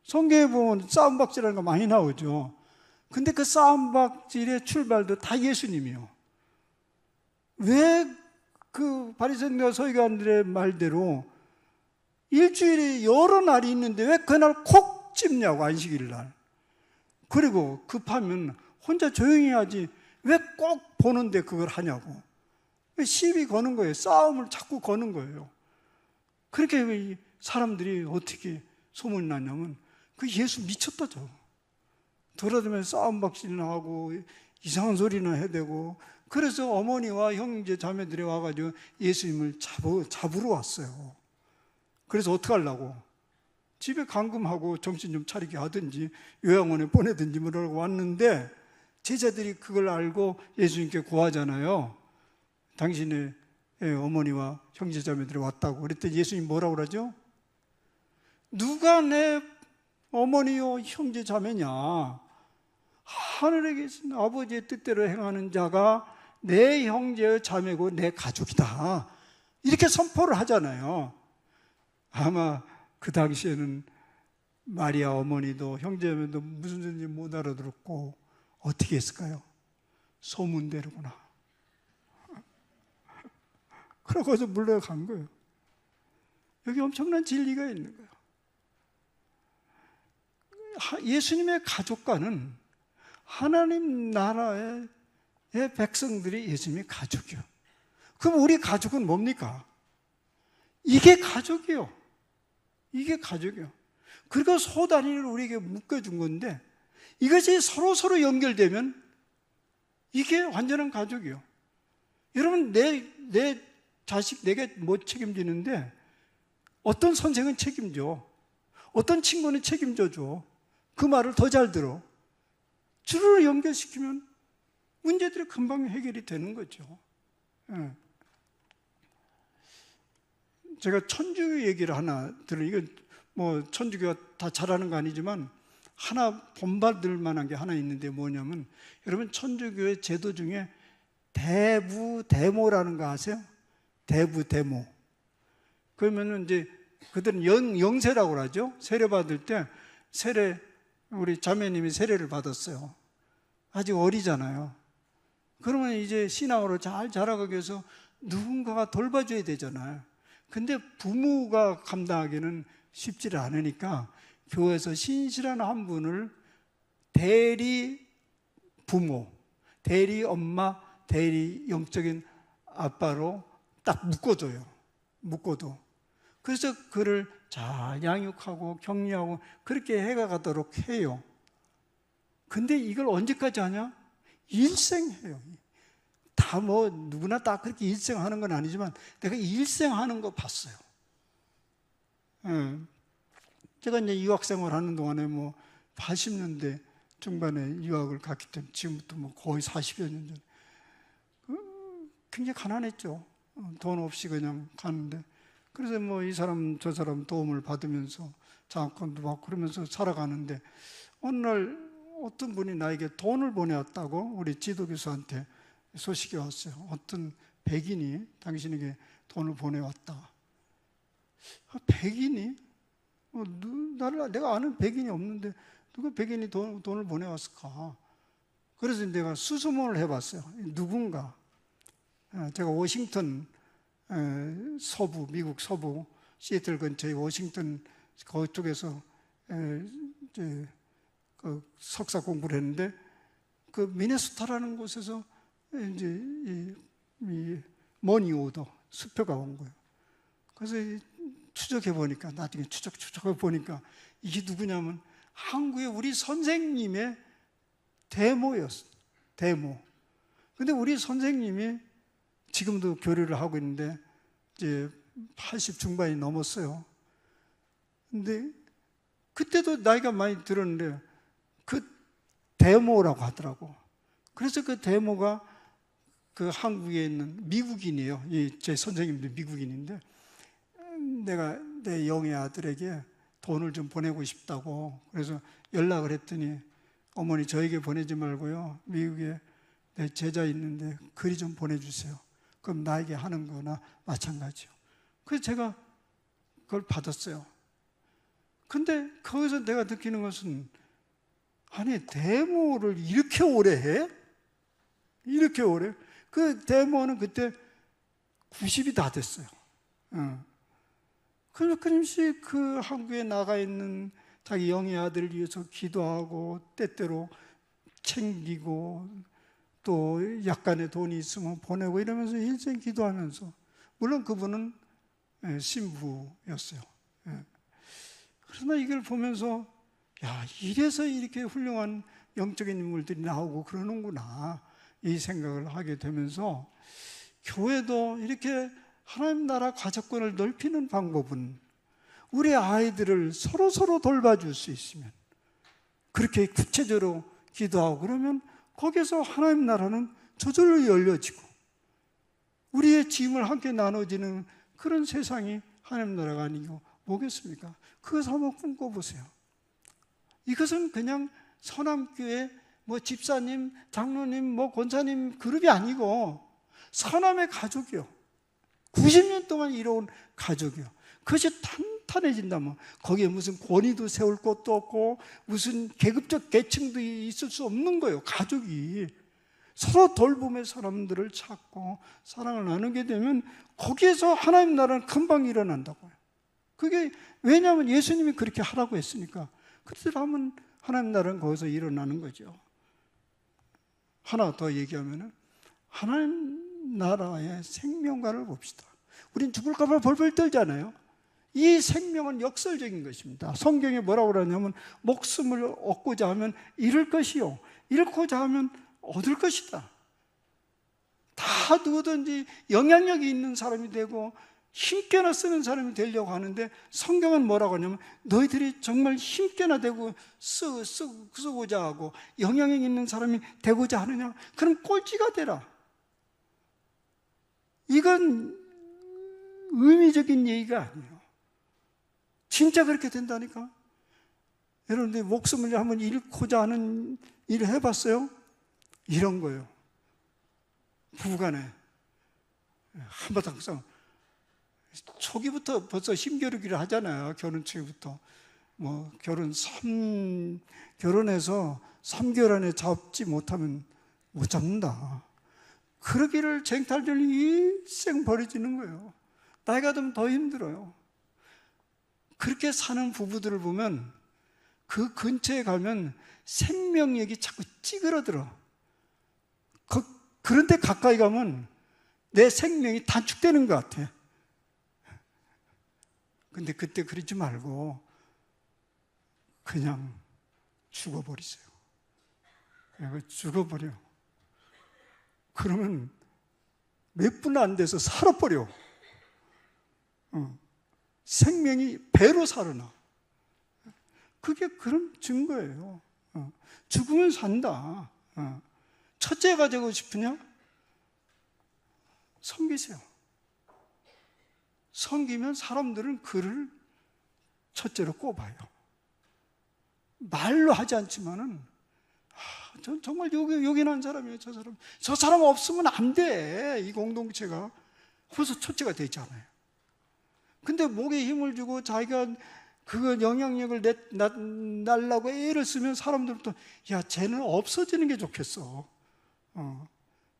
성경에 보면 싸움박질하는 거 많이 나오죠. 근데 그 싸움박질의 출발도 다 예수님이요. 왜 그 바리새인과 서기관들의 말대로 일주일에 여러 날이 있는데 왜 그날 콕 집냐고, 안식일 날. 그리고 급하면 혼자 조용히 하지 왜 꼭 보는데 그걸 하냐고. 시비 거는 거예요. 싸움을 자꾸 거는 거예요. 그렇게 사람들이 어떻게 소문이 났냐면 그 예수 미쳤다죠. 돌아다니면서 싸움 박질이나 하고 이상한 소리나 해대고, 그래서 어머니와 형제 자매들이 와가지고 예수님을 잡으러 왔어요. 그래서 어떻게 하려고? 집에 감금하고 정신 좀 차리게 하든지 요양원에 보내든지 뭐라고 왔는데, 제자들이 그걸 알고 예수님께 구하잖아요. 당신의 어머니와 형제 자매들이 왔다고. 그랬더니 예수님 뭐라고 그러죠? 누가 내 어머니요 형제 자매냐? 하늘에 계신 아버지의 뜻대로 행하는 자가 내 형제의 자매고 내 가족이다. 이렇게 선포를 하잖아요. 아마 그 당시에는 마리아 어머니도 형제자매도 무슨 소리인지 못 알아들었고 어떻게 했을까요? 소문대로구나. 그러고서 물러간 거예요. 여기 엄청난 진리가 있는 거예요. 예수님의 가족과는 하나님 나라의 백성들이 예수님의 가족이요. 그럼 우리 가족은 뭡니까? 이게 가족이요. 이게 가족이요. 그리고 소단위를 우리에게 묶어준 건데, 이것이 서로 연결되면 이게 완전한 가족이요. 여러분, 내 자식 내게 못 책임지는데 어떤 선생은 책임져, 어떤 친구는 책임져줘. 그 말을 더 잘 들어. 줄을 연결시키면 문제들이 금방 해결이 되는 거죠. 제가 천주교 얘기를 하나 들어요. 이건 뭐 천주교가 다 잘하는 거 아니지만 하나 본받을 만한 게 하나 있는데 뭐냐면, 여러분 천주교의 제도 중에 대부대모라는 거 아세요? 대부대모. 그러면은 이제 그들은 영세라고 그러죠. 세례 받을 때 우리 자매님이 세례를 받았어요. 아직 어리잖아요. 그러면 이제 신앙으로 잘 자라가기 위해서 누군가가 돌봐줘야 되잖아요. 근데 부모가 감당하기는 쉽지를 않으니까 교회에서 신실한 한 분을 대리 부모, 대리 엄마, 대리 영적인 아빠로 딱 묶어둬요. 묶어둬. 그래서 그를 잘 양육하고 격려하고 그렇게 해가도록 해요. 근데 이걸 언제까지 하냐? 일생 해요. 다 뭐 누구나 다 그렇게 일생 하는 건 아니지만 내가 일생 하는 거 봤어요. 제가 이제 유학 생활 하는 동안에 뭐 80년대 중반에 유학을 갔기 때문에 지금부터 뭐 거의 40여 년 전. 굉장히 가난했죠. 돈 없이 그냥 가는데. 그래서 뭐 이 사람 저 사람 도움을 받으면서 장학금도 받고 그러면서 살아가는데, 어느 날 어떤 분이 나에게 돈을 보내왔다고 우리 지도교수한테 소식이 왔어요. 어떤 백인이 당신에게 돈을 보내왔다. 백인이? 내가 아는 백인이 없는데 누가 백인이 돈을 보내왔을까? 그래서 내가 수소문을 해봤어요. 누군가. 제가 워싱턴 서부, 미국 서부 시애틀 근처의 워싱턴 그쪽에서 이제 그 석사 공부를 했는데, 그 미네소타라는 곳에서 이제 이 머니 오더 수표가 온 거예요. 그래서 추적해 보니까, 나중에 추적해 보니까 이게 누구냐면 한국의 우리 선생님의 대모였어요. 대모. 근데 우리 선생님이 지금도 교류를 하고 있는데 이제 80 중반이 넘었어요. 근데 그때도 나이가 많이 들었는데 그 대모라고 하더라고. 그래서 그 대모가 그 한국에 있는 미국인이에요. 제 선생님도 미국인인데, 내가 내 영애 아들에게 돈을 좀 보내고 싶다고 그래서 연락을 했더니, 어머니 저에게 보내지 말고요, 미국에 내 제자 있는데 글이 좀 보내주세요. 그럼 나에게 하는 거나 마찬가지요. 그래서 제가 그걸 받았어요. 근데 거기서 내가 느끼는 것은, 아니 데모를 이렇게 오래 해? 이렇게 오래? 그 데모는 그때 90이 다 됐어요. 그래서 끊임없이 그 한국에 나가 있는 자기 영의 아들을 위해서 기도하고 때때로 챙기고 또 약간의 돈이 있으면 보내고 이러면서 일생 기도하면서, 물론 그분은 신부였어요. 그러나 이걸 보면서 야, 이래서 이렇게 훌륭한 영적인 인물들이 나오고 그러는구나, 이 생각을 하게 되면서, 교회도 이렇게 하나님 나라 가족권을 넓히는 방법은 우리 아이들을 서로 돌봐줄 수 있으면, 그렇게 구체적으로 기도하고 그러면 거기서 하나님 나라는 저절로 열려지고 우리의 짐을 함께 나눠지는 그런 세상이 하나님 나라가 아니고 뭐겠습니까? 그것을 한번 꿈꿔보세요. 이것은 그냥 선함교회 집사님, 장로님, 권사님 그룹이 아니고 선함의 가족이요. 90년 동안 이뤄온 가족이요. 그것이 탄탄해진다면 거기에 무슨 권위도 세울 것도 없고 무슨 계급적 계층도 있을 수 없는 거예요. 가족이 서로 돌봄의 사람들을 찾고 사랑을 나누게 되면 거기에서 하나님 나라는 금방 일어난다고요. 그게 왜냐하면 예수님이 그렇게 하라고 했으니까. 그렇게 하면 하나님 나라는 거기서 일어나는 거죠. 하나 더 얘기하면 하나님 나라의 생명관을 봅시다. 우린 죽을까 봐 벌벌 떨잖아요. 이 생명은 역설적인 것입니다. 성경에 뭐라고 그러냐면 목숨을 얻고자 하면 잃을 것이요, 잃고자 하면 얻을 것이다. 다 누구든지 영향력이 있는 사람이 되고 힘께나 쓰는 사람이 되려고 하는데, 성경은 뭐라고 하냐면 너희들이 정말 힘께나 되고 쓰고자 하고 영향력 있는 사람이 되고자 하느냐? 그럼 꼴찌가 되라. 이건 의미적인 얘기가 아니에요. 진짜 그렇게 된다니까. 여러분들 목숨을 한번 잃고자 하는 일을 해봤어요? 이런 거예요. 부부간에 한바탕 싸움. 초기부터 벌써 힘겨루기를 하잖아요. 결혼 초기부터. 결혼해서 3개월 안에 잡지 못하면 못 잡는다. 그러기를 쟁탈전이 일생 벌어지는 거예요. 나이가 들면 더 힘들어요. 그렇게 사는 부부들을 보면 그 근처에 가면 생명력이 자꾸 찌그러들어. 그런데 가까이 가면 내 생명이 단축되는 것 같아. 근데 그때 그러지 말고 그냥 죽어버리세요. 죽어버려. 그러면 몇 분 안 돼서 살아버려. 생명이 배로 살아나. 그게 그런 증거예요. 죽으면 산다. 첫째가 되고 싶으냐? 섬기세요. 섬기면 사람들은 그를 첫째로 꼽아요. 말로 하지 않지만은 전 정말 요긴한 사람이에요. 저 사람 없으면 안 돼. 이 공동체가. 그래서 첫째가 되잖아요. 근데 목에 힘을 주고 자기가 그 영향력을 날라고 애를 쓰면 사람들부터 야, 쟤는 없어지는 게 좋겠어.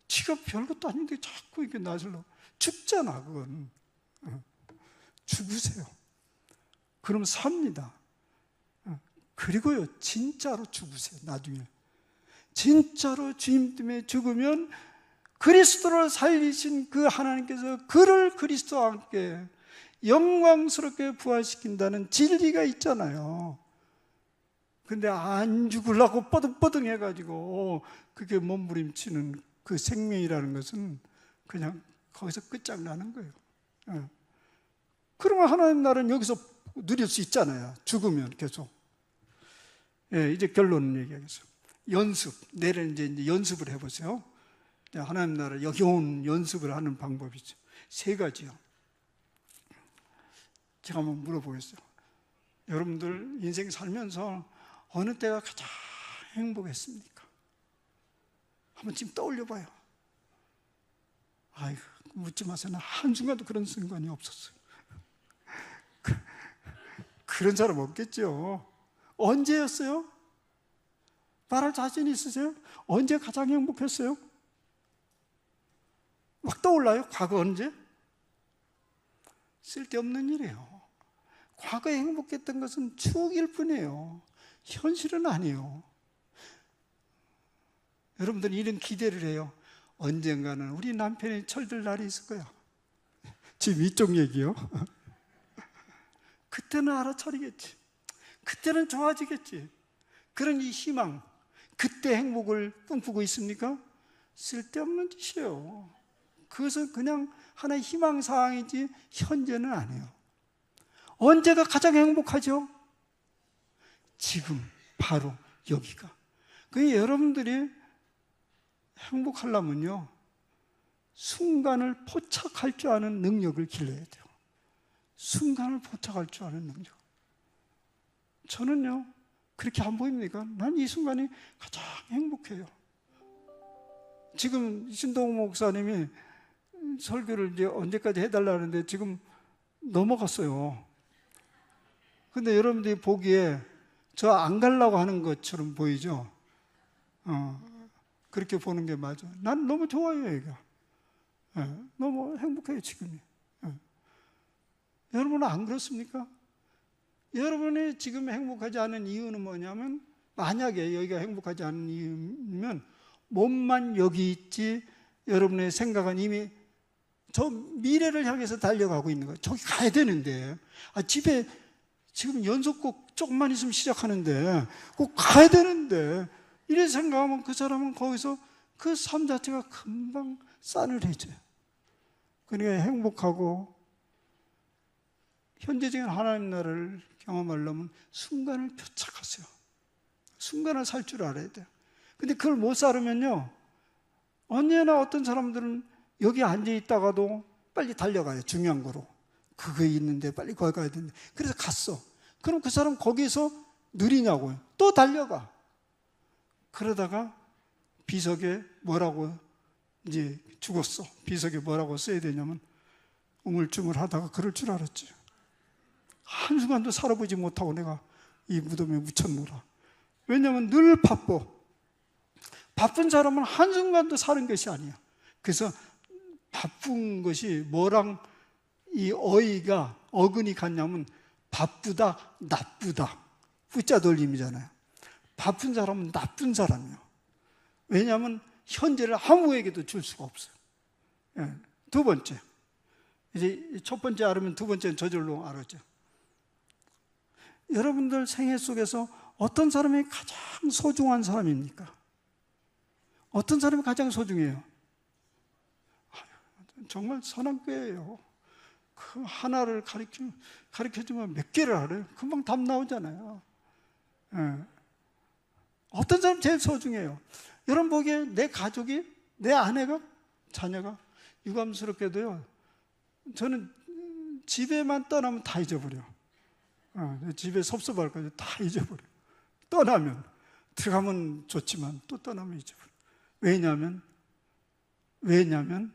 지가 별것도 아닌데 자꾸 이렇게 나서려고. 죽잖아, 그건. 죽으세요. 그럼 삽니다. 그리고요, 진짜로 죽으세요. 나중에 진짜로 주님 때문에 죽으면 그리스도를 살리신 그 하나님께서 그를 그리스도와 함께 영광스럽게 부활시킨다는 진리가 있잖아요. 근데 안 죽으려고 뻐둥뻐둥 해가지고 그게 몸부림치는 그 생명이라는 것은 그냥 거기서 끝장나는 거예요. 그러면 하나님 나라는 여기서 누릴 수 있잖아요. 죽으면 계속. 이제 결론을 얘기하겠어요. 내일 이제 연습을 해보세요. 하나님 나라 역겨운 연습을 하는 방법이죠. 3가지요. 제가 한번 물어보겠어요. 여러분들 인생 살면서 어느 때가 가장 행복했습니까? 한번 지금 떠올려 봐요. 아이고, 묻지 마세요. 나 한순간도 그런 순간이 없었어요. 그런 사람 없겠죠. 언제였어요? 말할 자신 있으세요? 언제 가장 행복했어요? 막 떠올라요? 과거 언제? 쓸데없는 일이에요. 과거에 행복했던 것은 추억일 뿐이에요. 현실은 아니에요. 여러분들은 이런 기대를 해요. 언젠가는 우리 남편이 철들 날이 있을 거야. 지금 이쪽 얘기요. 그때는 알아차리겠지. 그때는 좋아지겠지. 그런 이 희망, 그때 행복을 꿈꾸고 있습니까? 쓸데없는 짓이에요. 그것은 그냥 하나의 희망사항이지 현재는 아니에요. 언제가 가장 행복하죠? 지금 바로 여기가. 그러니까 여러분들이 행복하려면요, 순간을 포착할 줄 아는 능력을 길러야 돼요. 순간을 포착할 줄 아는 능력. 저는요, 그렇게 안 보입니까? 난 이 순간이 가장 행복해요. 지금 신동호 목사님이 설교를 이제 언제까지 해달라는데 지금 넘어갔어요. 근데 여러분들이 보기에 저 안 가려고 하는 것처럼 보이죠? 그렇게 보는 게 맞아. 난 너무 좋아요, 얘가. 너무 행복해요, 지금이. 여러분은 안 그렇습니까? 여러분이 지금 행복하지 않은 이유는 뭐냐면, 만약에 여기가 행복하지 않은 이유면 몸만 여기 있지 여러분의 생각은 이미 저 미래를 향해서 달려가고 있는 거예요. 저기 가야 되는데, 집에 지금 연속곡 조금만 있으면 시작하는데 꼭 가야 되는데, 이래 생각하면 그 사람은 거기서 그 삶 자체가 금방 싸늘해져요. 그러니까 행복하고 현재적인 하나님 나라를 경험하려면 순간을 표착하세요. 순간을 살 줄 알아야 돼요. 근데 그걸 못 살으면요, 언제나 어떤 사람들은 여기 앉아 있다가도 빨리 달려가요. 중요한 거로. 그거 있는데 빨리 거기 가야 되는데. 그래서 갔어. 그럼 그 사람 거기서 느리냐고요. 또 달려가. 그러다가 비석에 뭐라고 이제 죽었어. 비석에 뭐라고 써야 되냐면 우물쭈물 하다가 그럴 줄 알았지. 한순간도 살아보지 못하고 내가 이 무덤에 묻혔노라. 왜냐하면 늘 바빠. 바쁜 사람은 한순간도 사는 것이 아니야. 그래서 바쁜 것이 뭐랑 이 어휘가 어근이 같냐면 바쁘다, 나쁘다. 부자 돌림이잖아요. 바쁜 사람은 나쁜 사람이에요. 왜냐하면 현재를 아무에게도 줄 수가 없어요. 두 번째. 이제 첫 번째 알으면 두 번째는 저절로 알았죠. 여러분들 생애 속에서 어떤 사람이 가장 소중한 사람입니까? 어떤 사람이 가장 소중해요? 정말 선한 꾀예요. 그 하나를 가르쳐주면 몇 개를 알아요? 금방 답 나오잖아요. 어떤 사람이 제일 소중해요? 여러분 보기에 내 가족이, 내 아내가, 자녀가, 유감스럽게도요, 저는 집에만 떠나면 다 잊어버려. 집에 섭섭할 거죠. 다 잊어버려. 떠나면, 들어가면 좋지만 또 떠나면 잊어버려. 왜냐하면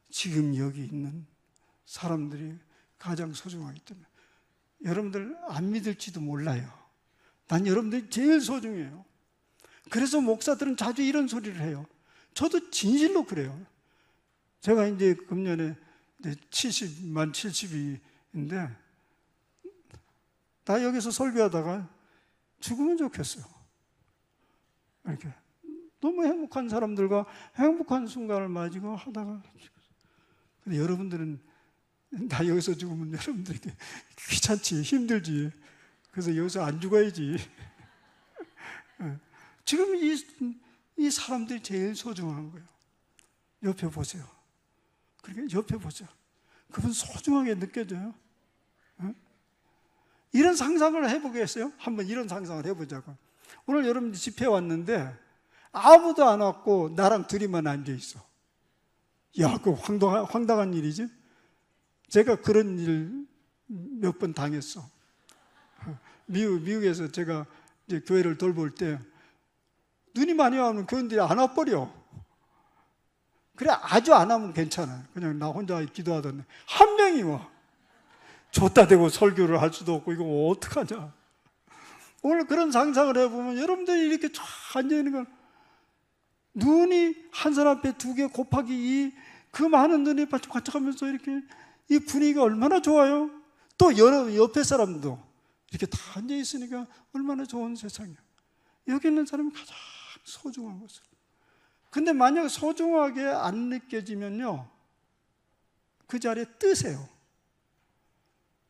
지금 여기 있는 사람들이 가장 소중하기 때문에. 여러분들 안 믿을지도 몰라요. 난 여러분들이 제일 소중해요. 그래서 목사들은 자주 이런 소리를 해요. 저도 진실로 그래요. 제가 이제 금년에 70인데 나 여기서 설교하다가 죽으면 좋겠어요. 이렇게 너무 행복한 사람들과 행복한 순간을 맞이고 하다가. 근데 여러분들은 나 여기서 죽으면 여러분들에게 귀찮지, 힘들지. 그래서 여기서 안 죽어야지. 지금 이 사람들이 제일 소중한 거예요. 옆에 보세요. 그러니까 옆에 보세요. 그분 소중하게 느껴져요. 이런 상상을 해보겠어요? 한번 이런 상상을 해보자고. 오늘 여러분들 집회 왔는데 아무도 안 왔고 나랑 둘이만 앉아있어. 야, 그거 황당한 일이지? 제가 그런 일 몇 번 당했어. 미국에서 제가 이제 교회를 돌볼 때 눈이 많이 와면 교인들이 안 와버려. 그래, 아주 안 하면 괜찮아. 그냥 나 혼자 기도하던데 한 명이 와. 줬다 대고 설교를 할 수도 없고 이거 어떡하냐. 오늘 그런 상상을 해보면 여러분들이 이렇게 쫙 앉아있는 건 눈이 한 사람 앞에 2개 곱하기 2, 그 많은 눈이 반짝반짝하면서 이렇게 이 분위기가 얼마나 좋아요. 또 옆에 사람도 이렇게 다 앉아있으니까 얼마나 좋은 세상이야. 여기 있는 사람이 가장 소중한 것을. 근데 만약 소중하게 안 느껴지면요, 그 자리에 뜨세요.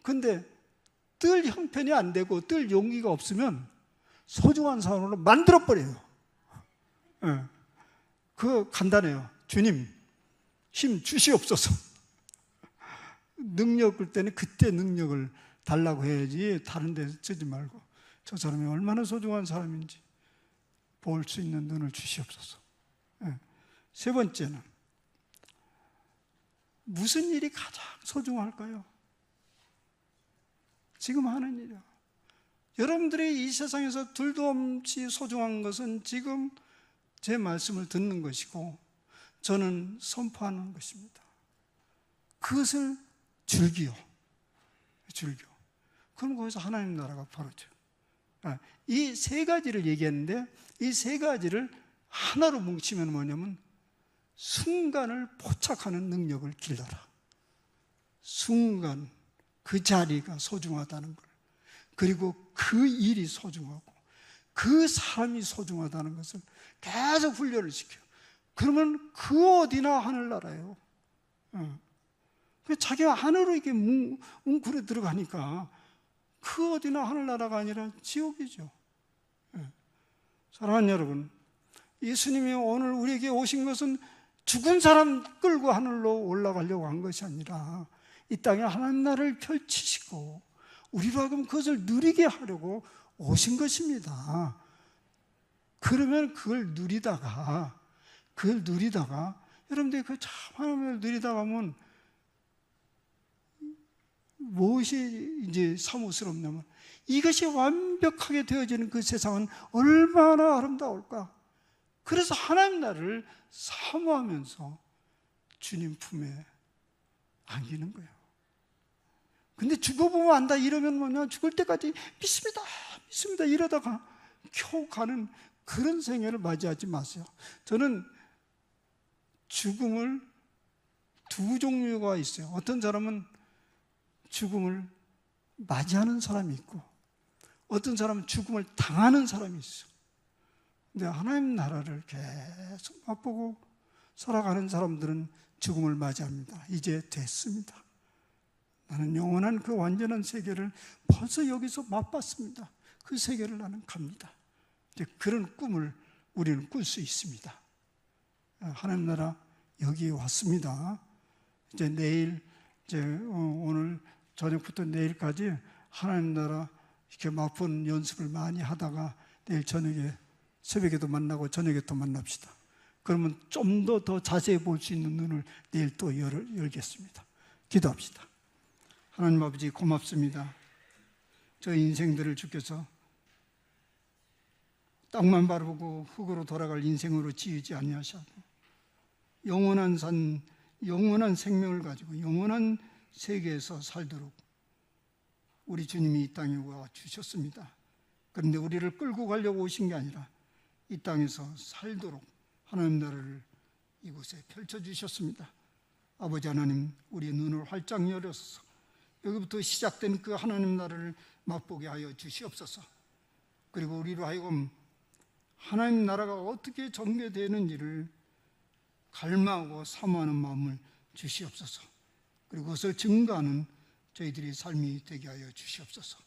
근데 뜰 형편이 안 되고 뜰 용기가 없으면 소중한 사람으로 만들어버려요. 네. 그거 간단해요. 주님, 힘 주시옵소서. 능력 을 때는 그때 능력을 달라고 해야지 다른 데 쓰지 말고 저 사람이 얼마나 소중한 사람인지 볼 수 있는 눈을 주시옵소서. 네. 세 번째는 무슨 일이 가장 소중할까요? 지금 하는 일이요. 여러분들이 이 세상에서 둘도 없이 소중한 것은 지금 제 말씀을 듣는 것이고 저는 선포하는 것입니다. 그것을 즐겨. 그럼 거기서 하나님 나라가 벌어져요. 이 세 가지를 얘기했는데 이 세 가지를 하나로 뭉치면 뭐냐면 순간을 포착하는 능력을 길러라. 순간 그 자리가 소중하다는 걸, 그리고 그 일이 소중하고 그 사람이 소중하다는 것을 계속 훈련을 시켜요. 그러면 그 어디나 하늘나라예요. 자기가 하늘로 이렇게 웅크려 들어가니까 그 어디나 하늘나라가 아니라 지옥이죠. 사랑하는 여러분, 예수님이 오늘 우리에게 오신 것은 죽은 사람 끌고 하늘로 올라가려고 한 것이 아니라 이 땅에 하나님 나라를 펼치시고 우리로 하여금 그것을 누리게 하려고 오신 것입니다. 그러면 그걸 누리다가 여러분들이 그 참 하나님을 누리다 보면 무엇이 이제 사모스럽냐면 이것이 완벽하게 되어지는 그 세상은 얼마나 아름다울까. 그래서 하나님 나라를 사모하면서 주님 품에 안기는 거예요. 근데 죽어보면 안다 이러면 뭐냐, 죽을 때까지 믿습니다 이러다가 겨우 가는 그런 생애를 맞이하지 마세요. 저는 죽음을 두 종류가 있어요. 어떤 사람은 죽음을 맞이하는 사람이 있고 어떤 사람은 죽음을 당하는 사람이 있어요. 근데 하나님 나라를 계속 맛보고 살아가는 사람들은 죽음을 맞이합니다. 이제 됐습니다. 나는 영원한 그 완전한 세계를 벌써 여기서 맛봤습니다. 그 세계를 나는 갑니다. 이제 그런 꿈을 우리는 꿀 수 있습니다. 하나님 나라 여기에 왔습니다. 이제 내일, 오늘 저녁부터 내일까지 하나님 나라 이렇게 맛본 연습을 많이 하다가 내일 저녁에 새벽에도 만나고 저녁에 또 만납시다. 그러면 좀 더 자세히 볼 수 있는 눈을 내일 또 열겠습니다. 기도합시다. 하나님 아버지 고맙습니다. 저희 인생들을 주께서 땅만 바라보고 흙으로 돌아갈 인생으로 지으지 아니하시고 영원한 산, 영원한 생명을 가지고 영원한 세계에서 살도록 우리 주님이 이 땅에 와 주셨습니다. 그런데 우리를 끌고 가려고 오신 게 아니라 이 땅에서 살도록 하나님 나라를 이곳에 펼쳐주셨습니다. 아버지 하나님, 우리의 눈을 활짝 열어서 여기부터 시작된 그 하나님 나라를 맛보게 하여 주시옵소서. 그리고 우리로 하여금 하나님 나라가 어떻게 전개되는지를 갈망하고 사모하는 마음을 주시옵소서. 그리고 그것을 증거하는 저희들의 삶이 되게 하여 주시옵소서.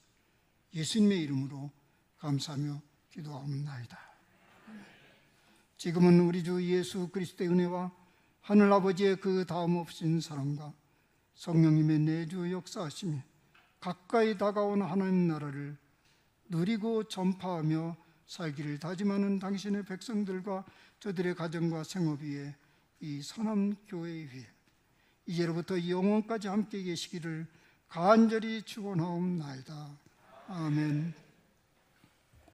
예수님의 이름으로 감사하며 기도하옵나이다. 지금은 우리 주 예수 그리스도의 은혜와 하늘 아버지의 그 다음 없인 사랑과 성령님의 내주 역사하심이 가까이 다가온 하나님 나라를 누리고 전파하며 살기를 다짐하는 당신의 백성들과 저들의 가정과 생업 위에 이 선한 교회 위에 이제로부터 영원까지 함께 계시기를 간절히 축원하옵나이다. 아멘.